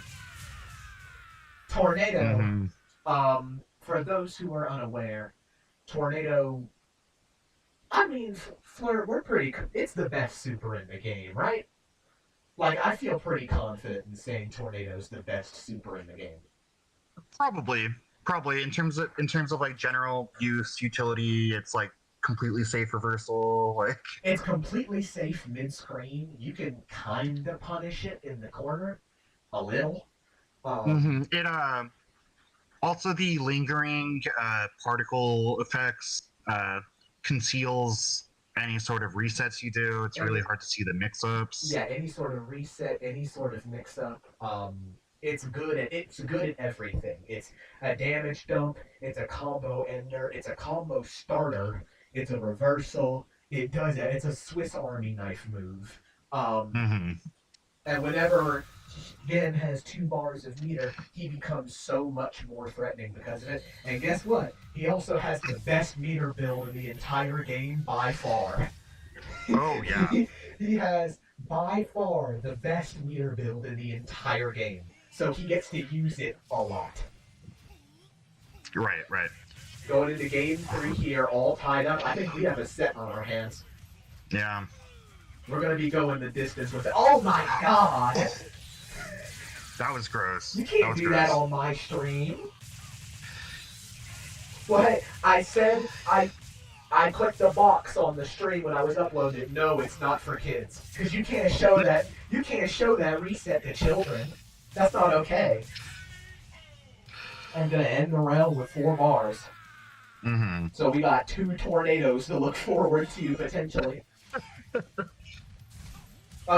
Tornado. Mhm. For those who are unaware, Tornado. I mean, we're pretty. It's the best super in the game, right? Like, I feel pretty confident in saying Tornado's the best super in the game. Probably in terms of like general use utility, it's like completely safe reversal. Like It's completely safe mid-screen. You can kind of punish it in the corner, a little. it also the lingering particle effects conceals any sort of resets you do. It's really hard to see the mix-ups. Yeah, any sort of reset, any sort of mix-up. It's good at everything. It's a damage dump. It's a combo ender. It's a combo starter. It's a reversal. It's a Swiss Army knife move. Mhm. And whenever Gen has 2 bars of meter, he becomes so much more threatening because of it. And guess what? He also has the best meter build in the entire game by far. Oh yeah. He has by far the best meter build in the entire game. So he gets to use it a lot. Right. Going into game 3 here, all tied up. I think we have a set on our hands. Yeah. We're going to be going the distance with it. Oh my god! That was gross. You can't do that on my stream. What? I said I clicked the box on the stream when I was uploading it. No, it's not for kids. Because you can't show that reset to children. That's not okay. I'm gonna end the round with 4 bars. Mm-hmm. So we got 2 tornadoes to look forward to potentially.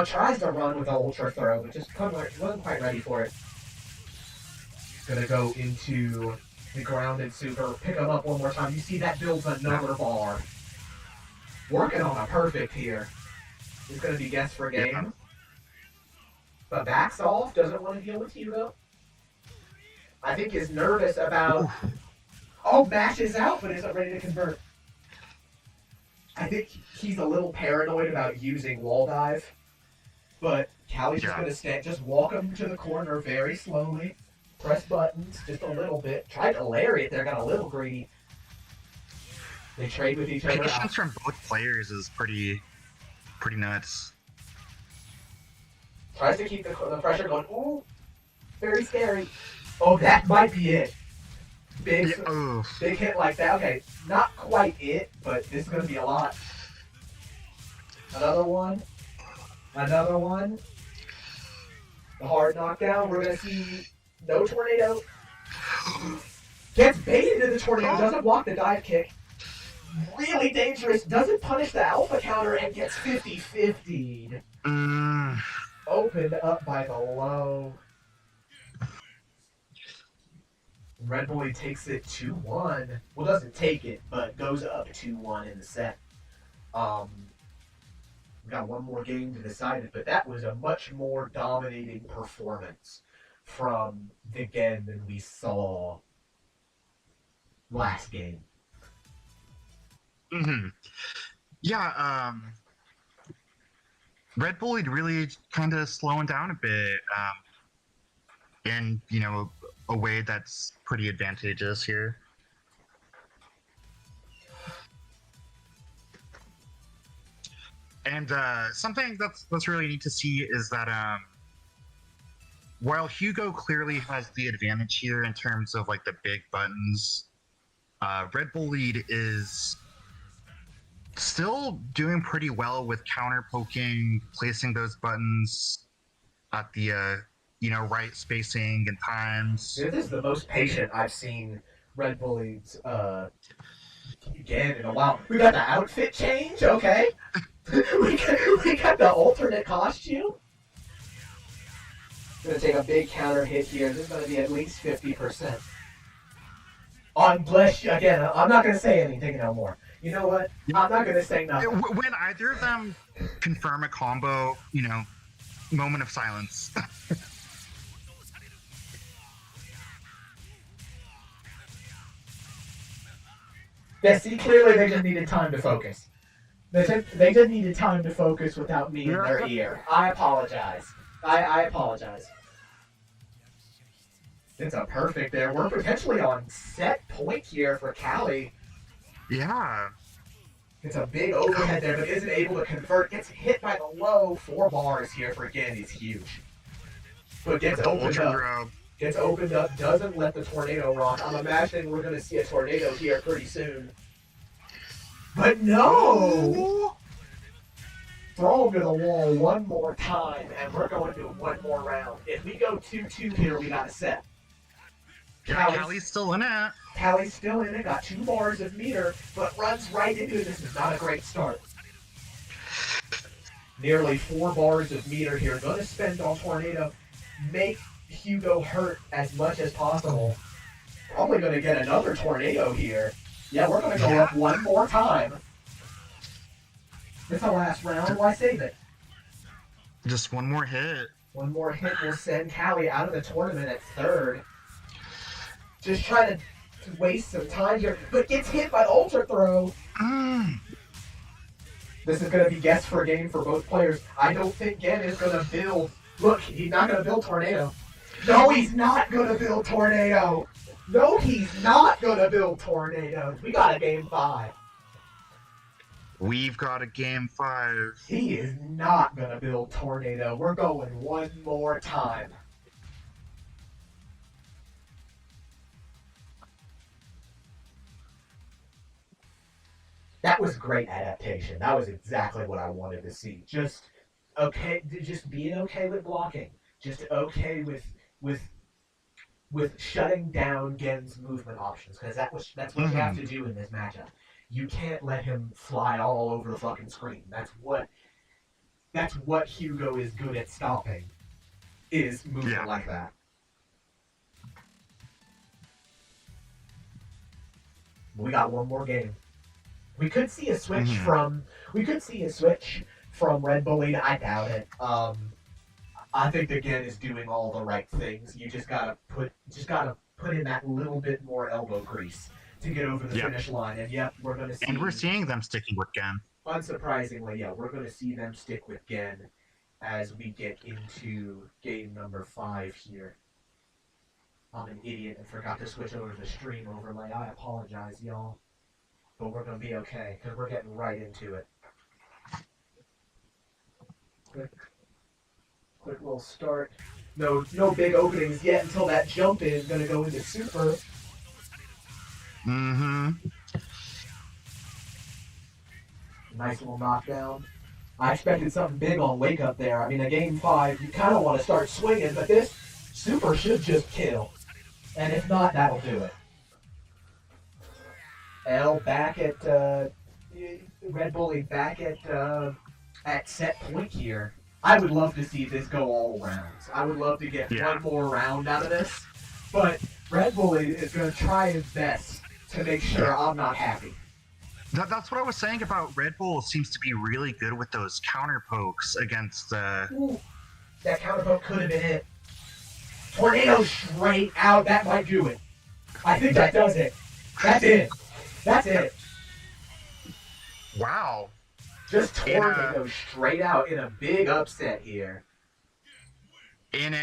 Tries to run with an ultra throw, but just wasn't quite ready for it. Gonna go into the grounded super, pick him up one more time. You see that builds another bar. Working on a perfect here. He's gonna be guest for game. Yeah. But backs off, doesn't want to deal with Hugo. I think is nervous about. Oh, mashes out, but isn't ready to convert. I think he's a little paranoid about using wall dive. But Callie's just gonna stand, just walk him to the corner very slowly. Press buttons just a little bit. Tried to lariat there, got a little greedy. They trade with each other. Patience from both players is pretty nuts. Tries to keep the pressure going. Ooh, very scary. Oh, that might be it. Big hit like that. Okay, not quite it, but this is going to be a lot. Another one. Another one. The hard knockdown. We're going to see no tornado. Gets baited into the tornado. Doesn't block the dive kick. Really dangerous. Doesn't punish the alpha counter and gets 50-50'd. Opened up by the low. Red Boy takes it 2-1. Well, doesn't take it, but goes up 2-1 in the set. We got one more game to decide it, but that was a much more dominating performance from the Gen than we saw last game. Mm-hmm. Yeah, Red Bull really kind of slowing down a bit, in a way that's pretty advantageous here. And something that's really neat to see is that while Hugo clearly has the advantage here in terms of like the big buttons, Red Bull Lead is still doing pretty well with counter poking, placing those buttons at the right spacing and times. This is the most patient I've seen Red Bull's again in a while. We got the outfit change, okay. we got the alternate costume. Gonna take a big counter hit here. This is gonna be at least 50%. On bless you again. I'm not gonna say anything no more. You know what? I'm not gonna say nothing. When either of them confirm a combo, moment of silence. Yeah, see, clearly they just needed time to focus. They just needed time to focus without me in their ear. I apologize. I apologize. It's a perfect there. We're potentially on set point here for Callie. Yeah. It's a big overhead there, but isn't able to convert. Gets hit by the low. 4 bars here for Gen is huge. But gets opened up. Gets opened up. Doesn't let the tornado rock. I'm imagining we're going to see a tornado here pretty soon. But no! Throw him to the wall one more time, and we're going to one more round. If we go 2-2 here, we got a set. Callie's still in it. Callie's still in it, got 2 bars of meter, but runs right into it. This is not a great start. Nearly 4 bars of meter here. Going to spend on Tornado. Make Hugo hurt as much as possible. Probably going to get another Tornado here. Yeah, we're going to go up one more time. It's the last round. Why save it? Just one more hit. One more hit will send Callie out of the tournament at 3rd. Just trying to waste some time here, but gets hit by the Ultra Throw. This is going to be guess for a game for both players. I don't think Gen is going to build. Look, he's not going to build Tornado. No, he's not going to build Tornado. No, he's not going to build Tornado. We got a game 5. We've got a game 5. He is not going to build Tornado. We're going one more time. That was great adaptation. That was exactly what I wanted to see. Just being okay with blocking. Just okay with shutting down Gen's movement options, because that's what you have to do in this matchup. You can't let him fly all over the fucking screen. That's what Hugo is good at stopping. Is movement like that. We got one more game. We could see a switch from Red Bull. I doubt it. I think the Gen is doing all the right things. You just gotta put in that little bit more elbow grease to get over the finish line. And we're gonna see. And we're seeing them sticking with Gen. Unsurprisingly, we're gonna see them stick with Gen as we get into game number 5 here. I'm an idiot and forgot to switch over to the stream overlay. I apologize, y'all. But we're going to be okay, because we're getting right into it. Quick little start. No big openings yet until that jump in is going to go into super. Nice little knockdown. I expected something big on Wake Up there. I mean, a game 5, you kind of want to start swinging, but this super should just kill. And if not, that'll do it. L back at Red Bull back at set point here. I would love to see this go all rounds. I would love to get one more round out of this, but Red Bull is going to try his best to make sure I'm not happy. That's what I was saying about Red Bull. Seems to be really good with those counter pokes against. Ooh, that counter poke could have been it. Tornado straight out. That might do it. I think that does it. That's it. That's it. Wow. Just Tornado straight out in a big upset here. In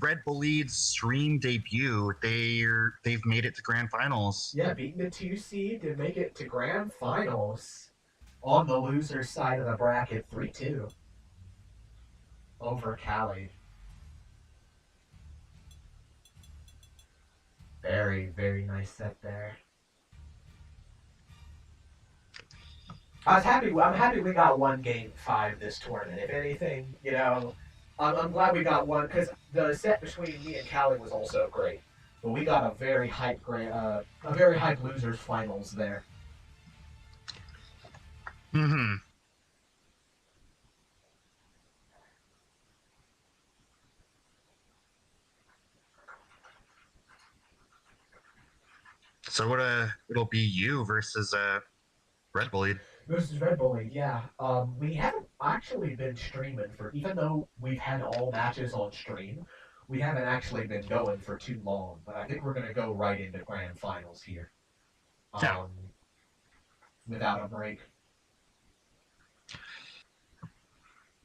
Red Bull Lead's stream debut, they've made it to grand finals. Yeah, beating the 2 seed to make it to grand finals on the loser side of the bracket, 3-2 over Callie. Very, very nice set there. I was happy. I'm happy we got one game five this tournament. If anything, I'm glad we got one because the set between me and Callie was also great. But we got a very hype losers finals there. Mm-hmm. So it'll be you versus Red Bully. Versus Red Bully, yeah. We haven't actually been streaming for, even though we've had all matches on stream, we haven't actually been going for too long. But I think we're gonna go right into grand finals here, Yeah. um, without a break.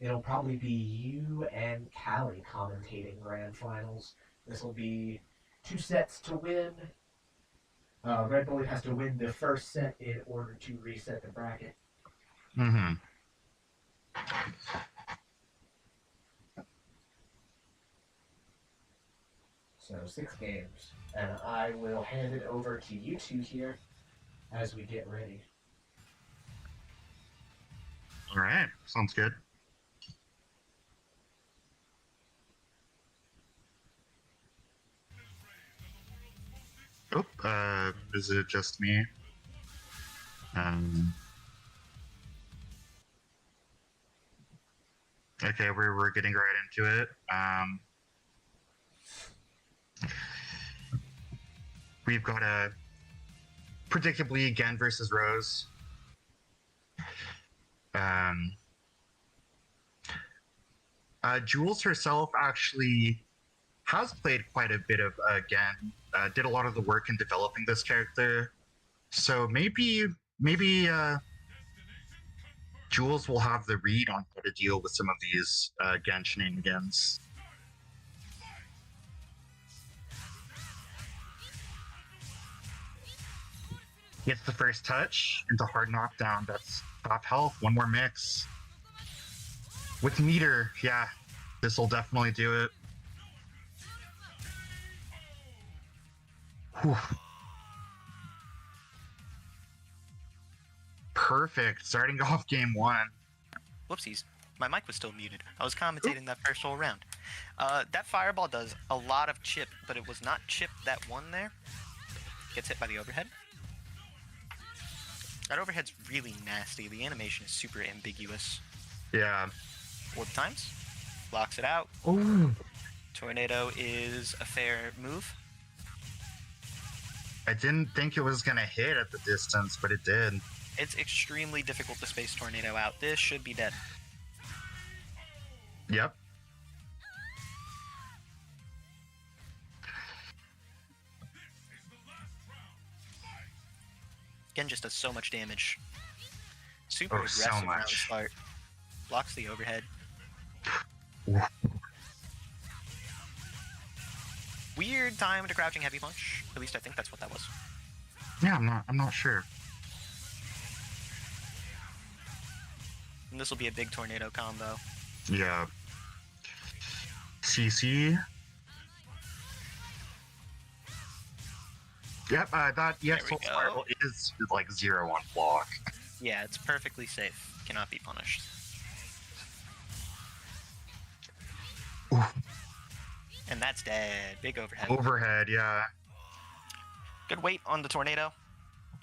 It'll probably be you and Callie commentating grand finals. This will be 2 sets to win. Red Bully has to win the first set in order to reset the bracket. Mm-hmm. So 6 games, and I will hand it over to you two here as we get ready. All right. Sounds good. Oh, is it just me? Um. Okay, we're getting right into it. We've got a predictably Gen versus Rose. Jules herself actually has played quite a bit of Gen. Did a lot of the work in developing this character. So maybe Jules will have the read on how to deal with some of these Gen shenanigans. Gets the first touch into hard knockdown. That's top health. One more mix. With meter, yeah, this will definitely do it. Whew. Perfect. Starting off game one. Whoopsies. My mic was still muted. I was commentating that first whole round. That fireball does a lot of chip, but it was not chip that won there. Gets hit by the overhead. That overhead's really nasty. The animation is super ambiguous. Yeah. Orb times. Blocks it out. Ooh. Tornado is a fair move. I didn't think it was going to hit at the distance, but it did. It's extremely difficult to space Tornado out. This should be dead. Yep. Again, just does so much damage. Super Oh, so aggressive round much. start. Blocks the overhead. Weird time to crouching heavy punch. At least I think that's what that was. Yeah, I'm not sure. And this will be a big tornado combo. Yeah. CC. Yep, that There EX we Soul go. Spiral is like 0 on block. Yeah, it's perfectly safe. Cannot be punished. Oof. And that's dead. Big overhead. Overhead, yeah. Good weight on the tornado.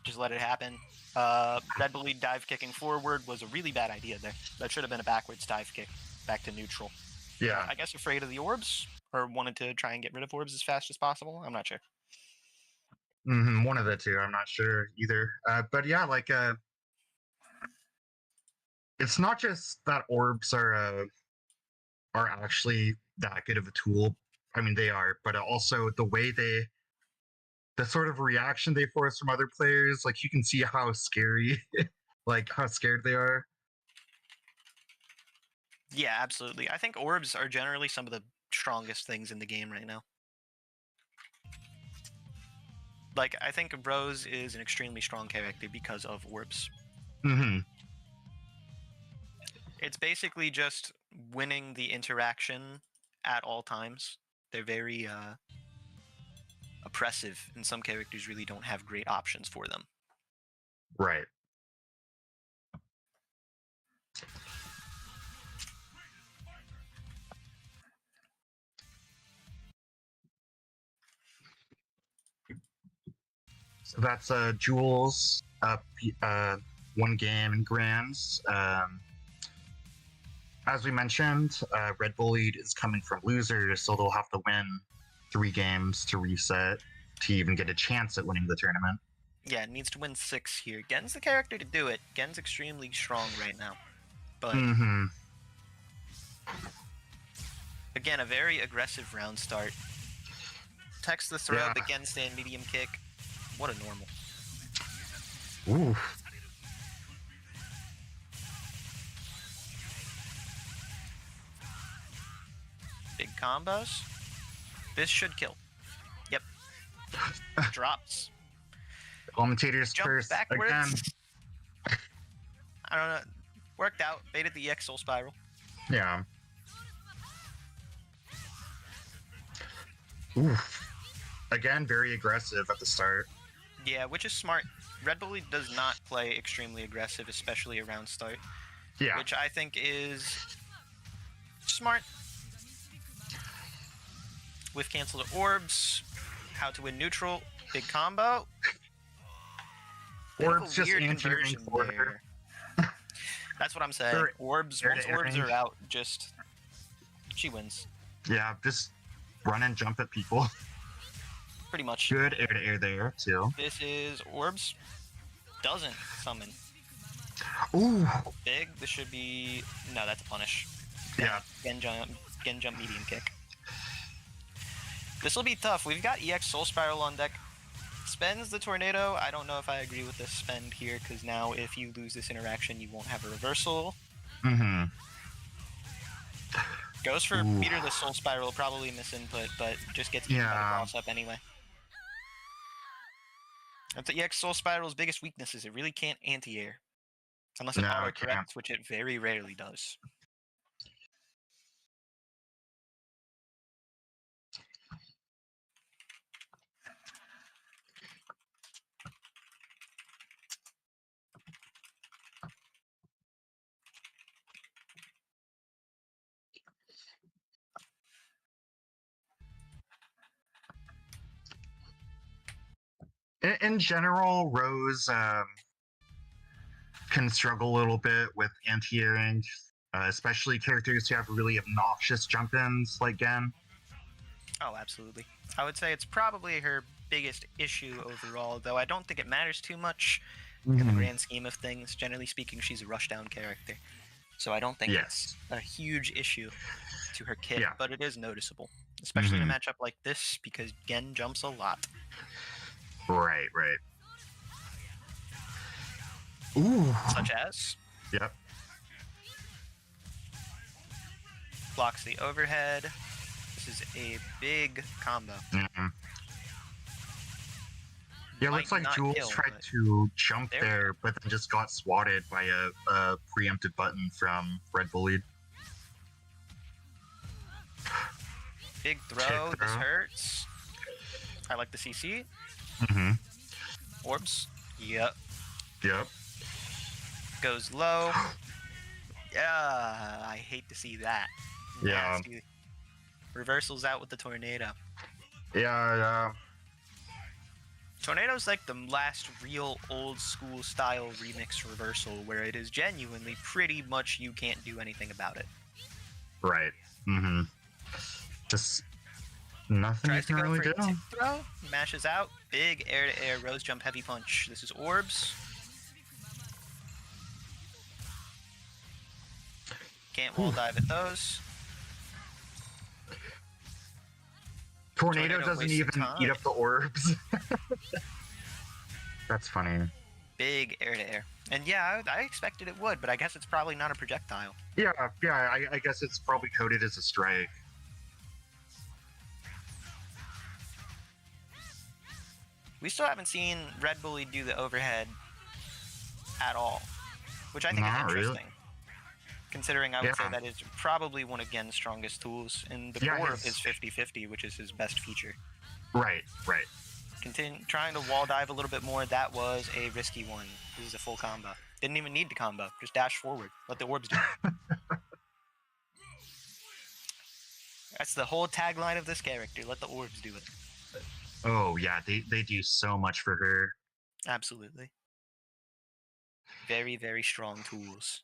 Just let it happen. Red Bully dive kicking forward was a really bad idea there. That should have been a backwards dive kick back to neutral. Yeah. I guess afraid of the orbs, or wanted to try and get rid of orbs as fast as possible. I'm not sure. One of the two. I'm not sure either. But yeah, like it's not just that orbs are actually that good of a tool. I mean, they are, but also the way the sort of reaction they force from other players, like you can see how scary, like how scared they are. Yeah, absolutely. I think orbs are generally some of the strongest things in the game right now. Like, I think Rose is an extremely strong character because of orbs. Mm-hmm. It's basically just winning the interaction at all times. They're very oppressive, and some characters really don't have great options for them. Right. So that's Jules up 1 game in Grands. As we mentioned, Red Bullied is coming from losers, so they'll have to win 3 games to reset to even get a chance at winning the tournament. Yeah, it needs to win 6 here. Gen's the character to do it. Gen's extremely strong right now. But Mm-hmm. again, a very aggressive round start. Text the throw, Yeah. the Gen stand medium kick. What a normal. Ooh. Big combos. This should kill. Yep. Drops. Commentators Jump first backwards. again. I don't know. Worked out. Baited the EX Soul Spiral. Yeah. Oof. Again, very aggressive at the start. Yeah, which is smart. Red Bully does not play extremely aggressive, especially around start. Yeah. Which I think is smart. With cancel to orbs, how to win neutral, big combo. Bit of a Orbs just weird anti-ring conversion for her. there. That's what I'm saying. They're- Orbs, they're once to orbs range. are out, just she wins. Yeah, just run and jump at people. Pretty much. Good air to air there too. This is orbs. Doesn't summon. Ooh. Big. This should be no. That's a punish. Yeah. Gen jump medium kick. This will be tough. We've got EX Soul Spiral on deck. Spends the tornado. I don't know if I agree with this spend here, because now if you lose this interaction, you won't have a reversal. Mm-hmm. Goes for Ooh. meterless Soul Spiral, probably miss input, but just gets eaten by the Yeah. cross up anyway. That's the EX Soul Spiral's biggest weakness is it really can't anti-air. Unless it No, auto it can't. corrects, which it very rarely does. In general, Rose can struggle a little bit with anti-airing, especially characters who have really obnoxious jump-ins like Gen. Oh, absolutely. I would say it's probably her biggest issue overall, though I don't think it matters too much in the grand scheme of things. Generally speaking, she's a rushdown character. So I don't think Yes. it's a huge issue to her kit, Yeah. but it is noticeable. Especially in Mhm. a matchup like this, because Gen jumps a lot. Right, right. Ooh. Such as Yep. blocks the overhead. This is a big combo. Mhm. Yeah, looks Might like not Jules kill, tried but to jump there we there, but then just got swatted by a preempted button from Red Bullied. big throw. Kick This throw. hurts. I like the CC. Mm-hmm. Orbs. Yep. Yep. Goes low. Yeah, I hate to see that. Yeah. Nasty. Reversals out with the tornado. Yeah, Tornado's like the last real old school style remix reversal where it is genuinely pretty much you can't do anything about it. right. Mm-hmm. Just nothing Tries to you go can really for do. a tip throw, mashes out, big air to air rose jump heavy punch. This is orbs. Can't wall dive at those. Tornado Tornado doesn't wasted even time. eat up the orbs. That's funny. Big air to air. And yeah, I expected it would, but I guess it's probably not a projectile. Yeah, I guess it's probably coded as a strike. We still haven't seen Red Bully do the overhead at all, which I think is Not really. interesting. Considering I would say Yeah. that is probably one of Gen's strongest tools in the Yeah, core of his- his 50-50, which is his best feature. Right. Trying to wall dive a little bit more, that was a risky one. This is a full combo. Didn't even need to combo, just dash forward. Let the orbs do it. That's the whole tagline of this character, let the orbs do it. Oh yeah, they do so much for her. Absolutely. Very, very strong tools.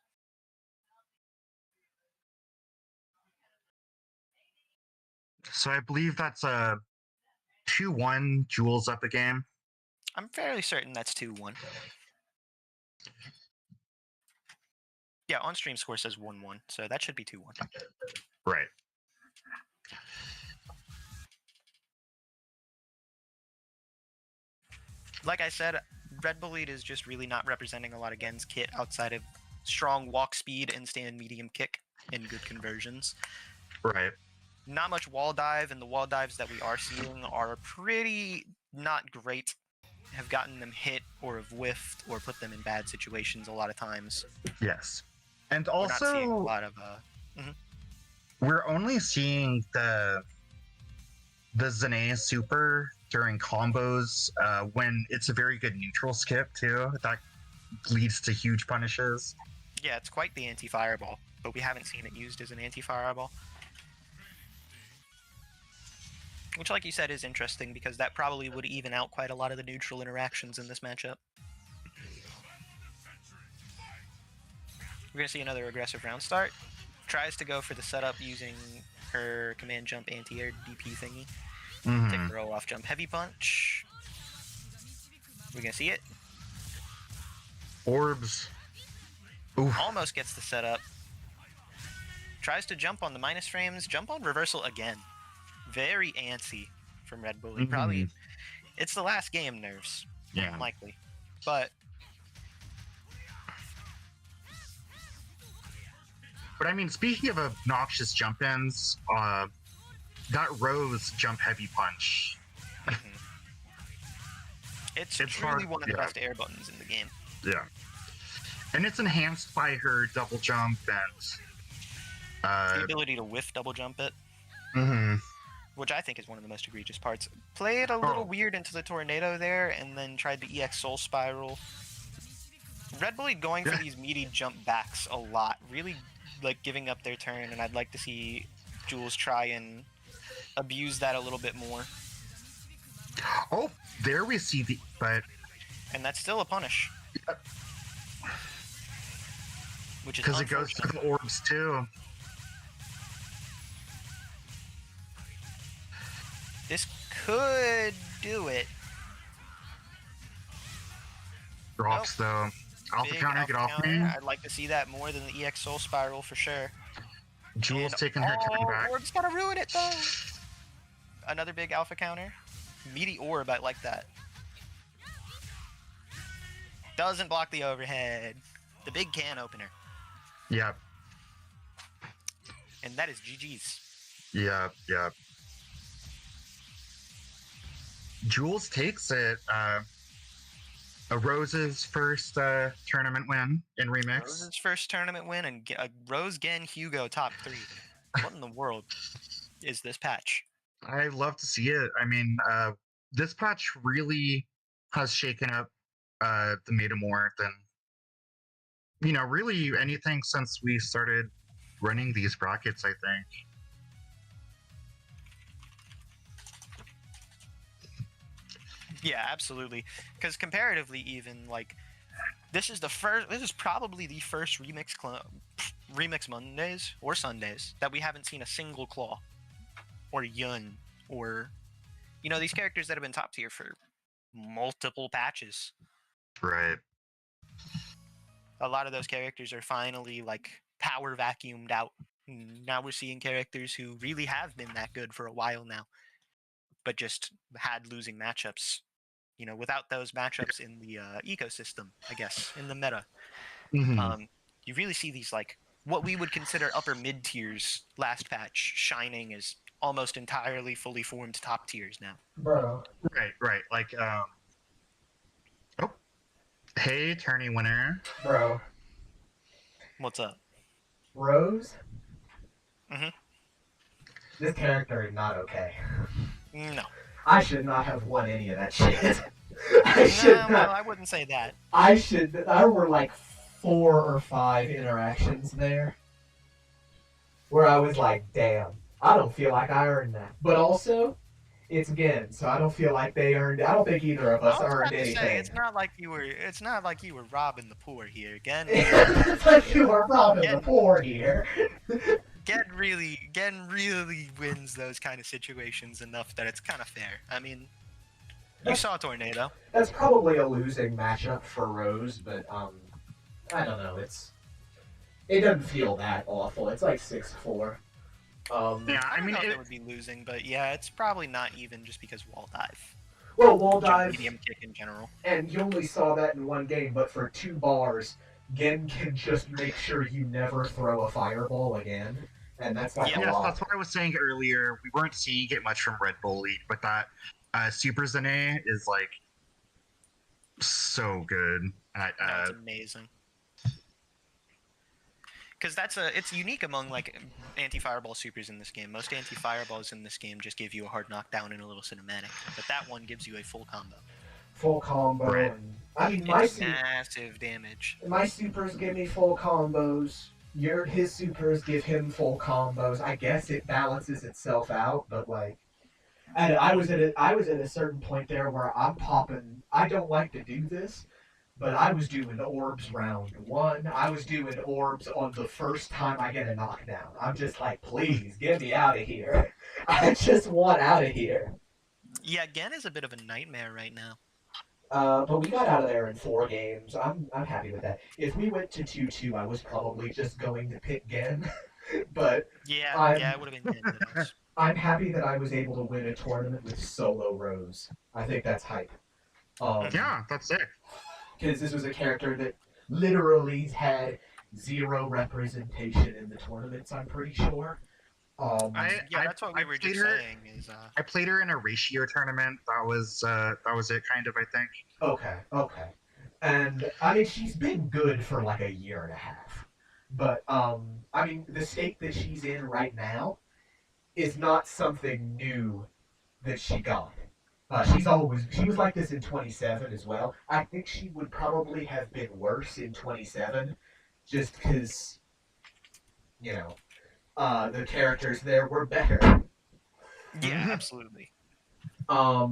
So I believe that's a 2-1 Jules up a game. I'm fairly certain that's 2-1. Yeah, on stream score says 1-1, so that should be 2-1. Right. Like I said, Red Bull Lead is just really not representing a lot of Gen's kit outside of strong walk speed and stand medium kick and good conversions. Right. Not much wall dive, and the wall dives that we are seeing are pretty not great. Have gotten them hit or have whiffed or put them in bad situations a lot of times. Yes. And We're not seeing a also, lot of we're only seeing the Zane super during combos when it's a very good neutral skip too. That leads to huge punishes. yeah, it's quite the anti-fireball, but we haven't seen it used as an anti-fireball. Which, like you said, is interesting because that probably would even out quite a lot of the neutral interactions in this matchup. We're going to see another aggressive round start. Tries to go for the setup using her command jump anti-air DP thingy. Take a roll off jump heavy punch. We're going to see it. Orbs. Oof. Almost gets the setup. Tries to jump on the minus frames. Jump on reversal again. Very antsy from Red Bull. Probably, it's the last game nerves. Yeah. Likely. But I mean, speaking of obnoxious jump ins, that Rose jump heavy punch. it's It's truly hard, one of the yeah. best air buttons in the game. Yeah. And it's enhanced by her double jump The and ability to whiff double jump it, mhm. which I think is one of the most egregious parts. Played a little Oh. weird into the tornado there, and then tried the EX Soul Spiral. Red Bull going for Yeah. these meaty jump backs a lot, really like giving up their turn, and I'd like to see Jules try and abuse that a little bit more. Oh, there we see the but And that's still a punish. Yep. Which is because it goes to unfortunate. the orbs too. This could do it. Drops though. Alpha Big counter, alpha get off counter. me. I'd like to see that more than the EX Soul Spiral for sure. Jules And- taking her turn back. Orb's gonna ruin it though. Another big alpha counter. Meaty orb, I like that. Doesn't block the overhead. The big can opener. Yep, And that is GG's. yep. Jules takes it. A Rose's first tournament win in Remix. Rose's first tournament win and Rose Gen Hugo top 3. What in the world is this patch? I love to see it. I mean, this patch really has shaken up the meta more than, really anything since we started running these brackets, I think. Yeah, absolutely. Because comparatively, even like this is probably the first remix Mondays or Sundays that we haven't seen a single Claw or Yun or these characters that have been top tier for multiple patches. Right. A lot of those characters are finally like power vacuumed out. Now we're seeing characters who really have been that good for a while now, but just had losing matchups. Without those matchups in the ecosystem, I guess, in the meta, Mhm. you really see these like what we would consider upper mid tiers last patch shining as almost entirely fully formed top tiers now. Bro, Right. Like, oh, hey, tourney winner. bro, What's up? Rose? Mhm. This character is not okay. No, I should not have won any of that shit. I should no, not. I wouldn't say that. There were like 4 or 5 interactions there where I was like, damn, I don't feel like I earned that. But also, it's Gin, so I don't feel like they earned. I don't think either of I us was earned about to say anything. it's not like you were. It's not like you were robbing the poor here. Again, It's like you are robbing the poor here. Gen really wins those kind of situations enough that it's kind of fair. I mean, you That's, saw Tornado. that's probably a losing matchup for Rose, but I don't know. It doesn't feel that awful. It's like 6-4. Yeah, I I don't mean, know if it would be losing, but yeah, it's probably not even just because wall dive. Well, wall Jump dive, medium kick in general. and you only saw that in one game, but for 2 bars, Gen can just make sure you never throw a fireball again, and that's like Yeah. a yes, lot. that's what I was saying earlier. We weren't seeing it much from Red Bull League, but that Super Zane is like so good. No, it's amazing. Because it's unique among like anti-fireball supers in this game. Most anti-fireballs in this game just give you a hard knockdown and a little cinematic, but that one gives you a full combo. Full combo, Right. and I mean It's massive damage. my supers give me full combos. His supers give him full combos. I guess it balances itself out, but like, and I was at a certain point there where I'm popping. I don't like to do this, but I was doing orbs round 1. I was doing orbs on the first time I get a knockdown. I'm just like, please get me out of here. I just want out of here. Yeah, Gen is a bit of a nightmare right now. But we got out of there in 4 games. I'm happy with that. If we went to 2-2, I was probably just going to pick Gen. But Yeah, it would have been Gen. I'm happy that I was able to win a tournament with solo Rose. I think that's hype. Yeah, that's it. Because this was a character that literally had 0 representation in the tournaments. I'm pretty sure. That's what we were just saying. I played her in a ratio tournament. That was it, kind of. I think. Okay. And I mean, she's been good for like a year and a half. But I mean, the state that she's in right now is not something new that she got. She was like this in 27 as well. I think she would probably have been worse in 27, just because you know the characters there were better. Yeah, absolutely. But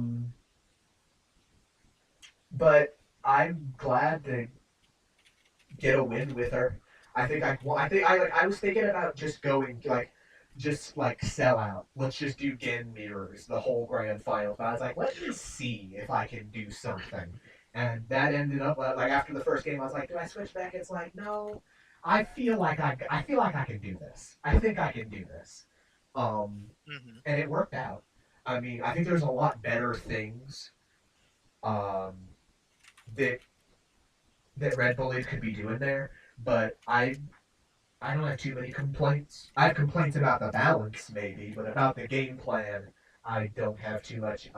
I'm glad to get a win with her. I was thinking about just going like sell out. Let's just do Gen mirrors the whole grand final. But I was like, let me see if I can do something. And that ended up like after the first game, I was like, do I switch back? It's like, no. I feel like I can do this. I think I can do this. And it worked out. I mean, I think there's a lot better things that Red Bull League could be doing there, but I don't have too many complaints. I have complaints about the balance, maybe, but about the game plan, I don't have too much.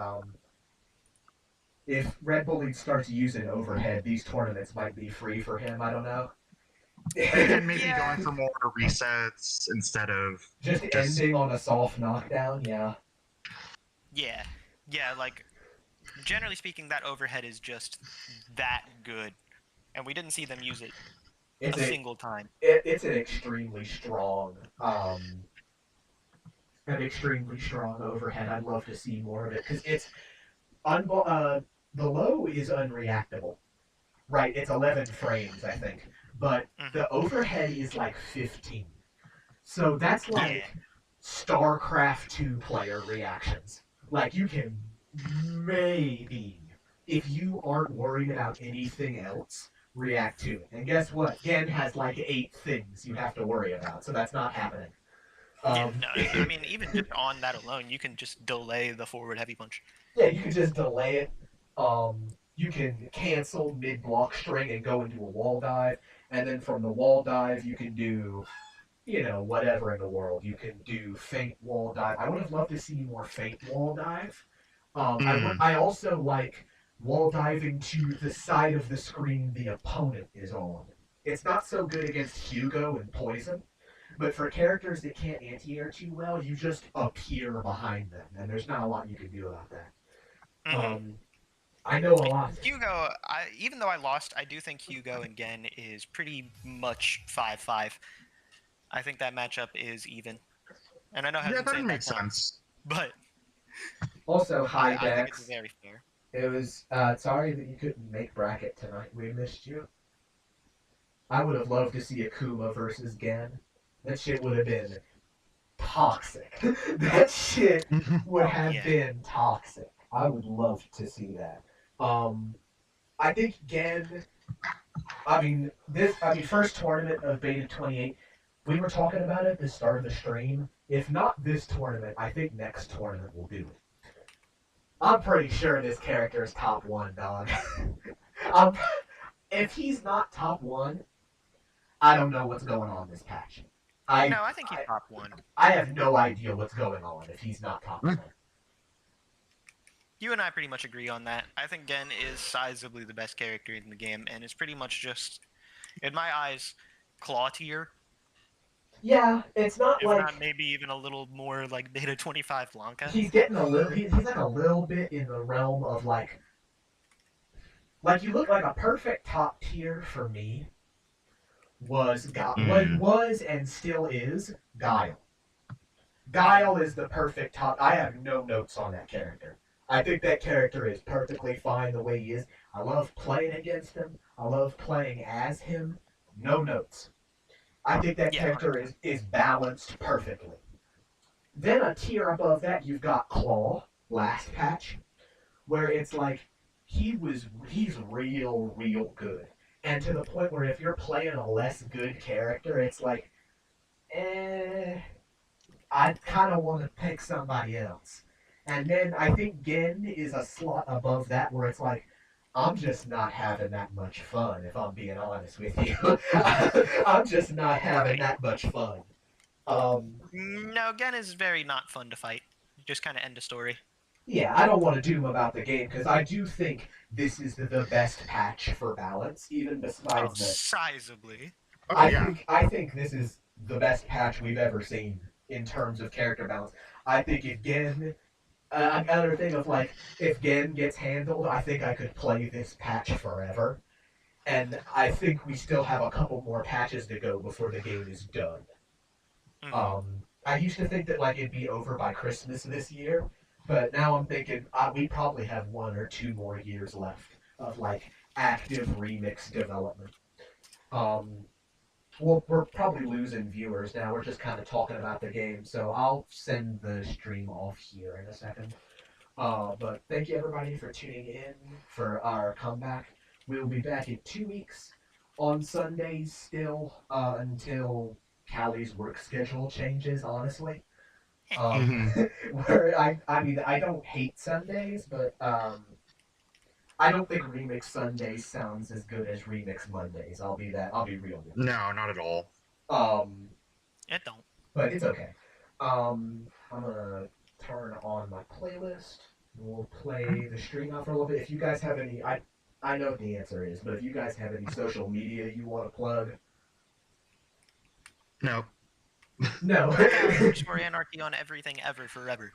If Red Bull League starts using overhead, these tournaments might be free for him. I don't know. And maybe going for more resets instead of just ending on a soft knockdown. Yeah. Yeah. Like generally speaking, that overhead is just that good, and we didn't see them use it a single time. It's an extremely strong overhead. I'd love to see more of it because it's the low is unreactable, right? It's 11 frames, I think, but the overhead is like 15. So that's like StarCraft 2 player reactions. Like you can maybe, if you aren't worried about anything else, react to it. And guess what? Gen has like 8 things you have to worry about, so that's not happening. I mean, even just on that alone, you can just delay the forward heavy punch. Yeah, you can just delay it. You can cancel mid block string and go into a wall dive, and then from the wall dive you can do, whatever in the world. You can do feint wall dive. I would have loved to see more feint wall dive. I also like wall diving to the side of the screen the opponent is on. It's not so good against Hugo and Poison, but for characters that can't anti-air too well, you just appear behind them, and there's not a lot you can do about that. I know a lot. Hugo, even though I lost, I do think Hugo and Gen is pretty much 5-5. I think that matchup is even. And I know how that makes sense. But Also, hi I think it's Dex. very fair. It was sorry that you couldn't make bracket tonight. We missed you. I would have loved to see Akuma versus Gen. That shit would have been toxic. That shit would Oh, have yeah. been toxic. I would love to see that. I think Gen. First tournament of Beta 28. We were talking about it at the start of the stream. If not this tournament, I think next tournament will do it. I'm pretty sure this character is top one, dog. um, if he's not top one, I don't know what's going on this patch. No, I think he's top 1. I have no idea what's going on if he's not top one. You and I pretty much agree on that. I think Gen is sizably the best character in the game, and it's pretty much just, in my eyes, claw tier. Yeah, it's not If like not, maybe even a little more like Beta 25 Blanca. he's getting a little. He's like a little bit in the realm of like you look like a perfect top tier for me was was and still is Guile. Guile is the perfect top. I have no notes on that character. I think that character is perfectly fine the way he is. I love playing against him. I love playing as him. No notes. I think that character is balanced perfectly. Then a tier above that, you've got Claw, last patch, where it's like he's real good. And to the point where if you're playing a less good character, it's like, I kind of want to pick somebody else. And then I think Gen is a slot above that where it's like, I'm just not having that much fun, if I'm being honest with you. I'm just not having that much fun. No, Gen is very not fun to fight. Just kind of end of story. Yeah, I don't want to doom about the game because I do think this is the best patch for balance, even besides sizably. I think this is the best patch we've ever seen in terms of character balance. I think if Gen, another thing of like, if Gen gets handled, I think I could play this patch forever. And I think we still have a couple more patches to go before the game is done. I used to think that like it'd be over by Christmas this year, but now I'm thinking we probably have 1 or 2 more years left of like active remix development. Well, we're probably losing viewers now. We're just kind of talking about the game, so I'll send the stream off here in a second. But thank you everybody for tuning in for our comeback. We'll be back in 2 weeks on Sundays still until Callie's work schedule changes, honestly. Where I don't hate Sundays, but I don't think Remix Sundays sounds as good as Remix Mondays. I'll be real with you. No, not at all. It don't. But it's okay. I'm gonna turn on my playlist. We'll play the stream out for a little bit. If you guys have any, I know what the answer is, but if you guys have any social media you want to plug, no. No. _ Anarchy on everything ever forever.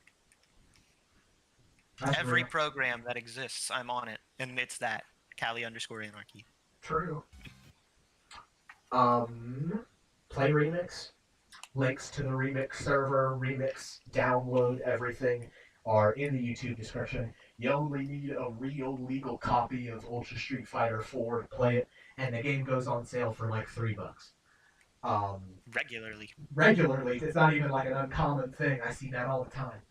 That's Every real. program that exists, I'm on it, and it's that Callie _ Anarchy. True. Play Remix. Links to the Remix server, Remix download, everything are in the YouTube description. You only need a real legal copy of Ultra Street Fighter 4 to play it, and the game goes on sale for like $3. Regularly. It's not even like an uncommon thing. I see that all the time.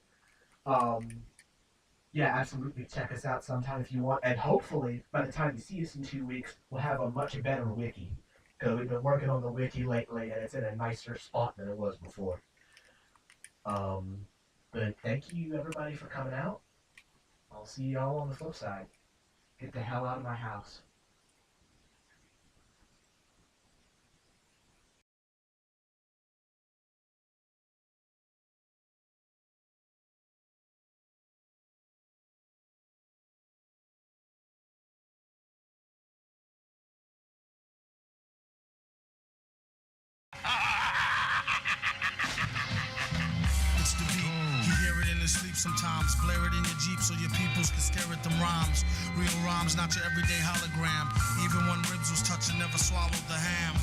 Yeah, absolutely. Check us out sometime if you want. And hopefully, by the time you see us in 2 weeks, we'll have a much better wiki. Because we've been working on the wiki lately, and it's in a nicer spot than it was before. But thank you, everybody, for coming out. I'll see y'all on the flip side. Get the hell out of my house. It's the beat. You hear it in your sleep sometimes. Blare it in your Jeep so your peoples can stare at them rhymes. Real rhymes, not your everyday hologram. Even when ribs was touching, never swallowed the ham.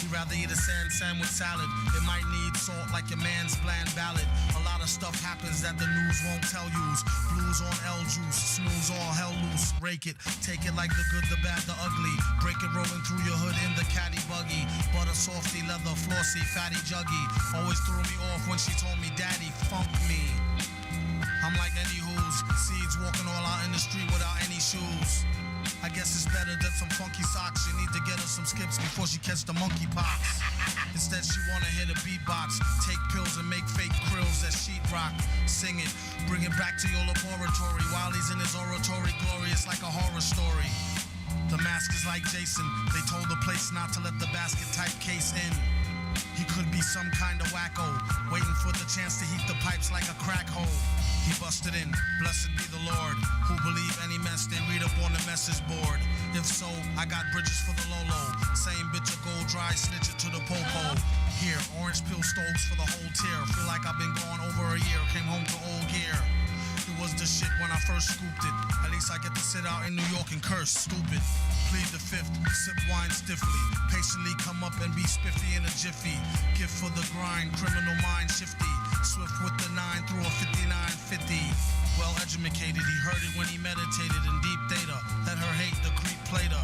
He'd rather eat a sandwich salad. It might need salt like your man's bland ballad. A lot of stuff happens that the news won't tell yous. Blues on L juice, snooze all hell loose. Rake it, take it like the good, the bad, the ugly. Break it rolling through your hood in the caddy buggy. Butter softy, leather, flossy, fatty juggy. Always threw me off when she told me, Daddy, funk me. I'm like Eddie Who's seeds walking all out in the street without any shoes. I guess it's better than some funky socks. You need to get her some skips before she catch the monkeypox. Instead she wanna hit a beatbox, take pills and make fake krills that sheetrock. Sing it, bring it back to your laboratory. While he's in his oratory, glorious like a horror story. The mask is like Jason. They told the place not to let the basket type case in. He could be some kind of wacko, waiting for the chance to heat the pipes like a crack hole. He busted in, blessed be the Lord, who believe any mess they read up on the message board. If so, I got bridges for the Lolo. Same bitch a gold dry, snitch it to the popo. Here, orange pill stoves for the whole tier. Feel like I've been gone over a year, came home to old gear. It was the shit when I first scooped it. At least I get to sit out in New York and curse, stupid. Plead the fifth, sip wine stiffly. Patiently come up and be spiffy in a jiffy. Gift for the grind, criminal mind shifty. Swift with the 9 through a 5950. Well educated, he heard it when he meditated in deep data. Let her hate the creep plater.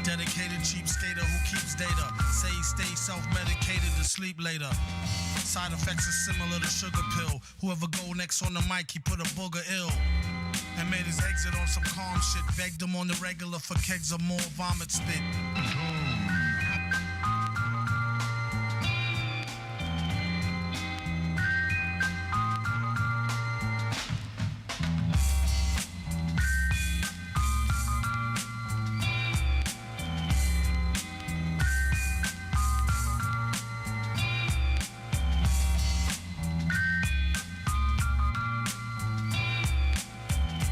Dedicated cheap skater who keeps data. Say he stays self-medicated to sleep later. Side effects are similar to sugar pill. Whoever go next on the mic, he put a booger ill. And made his exit on some calm shit. Begged him on the regular for kegs of more vomit spit.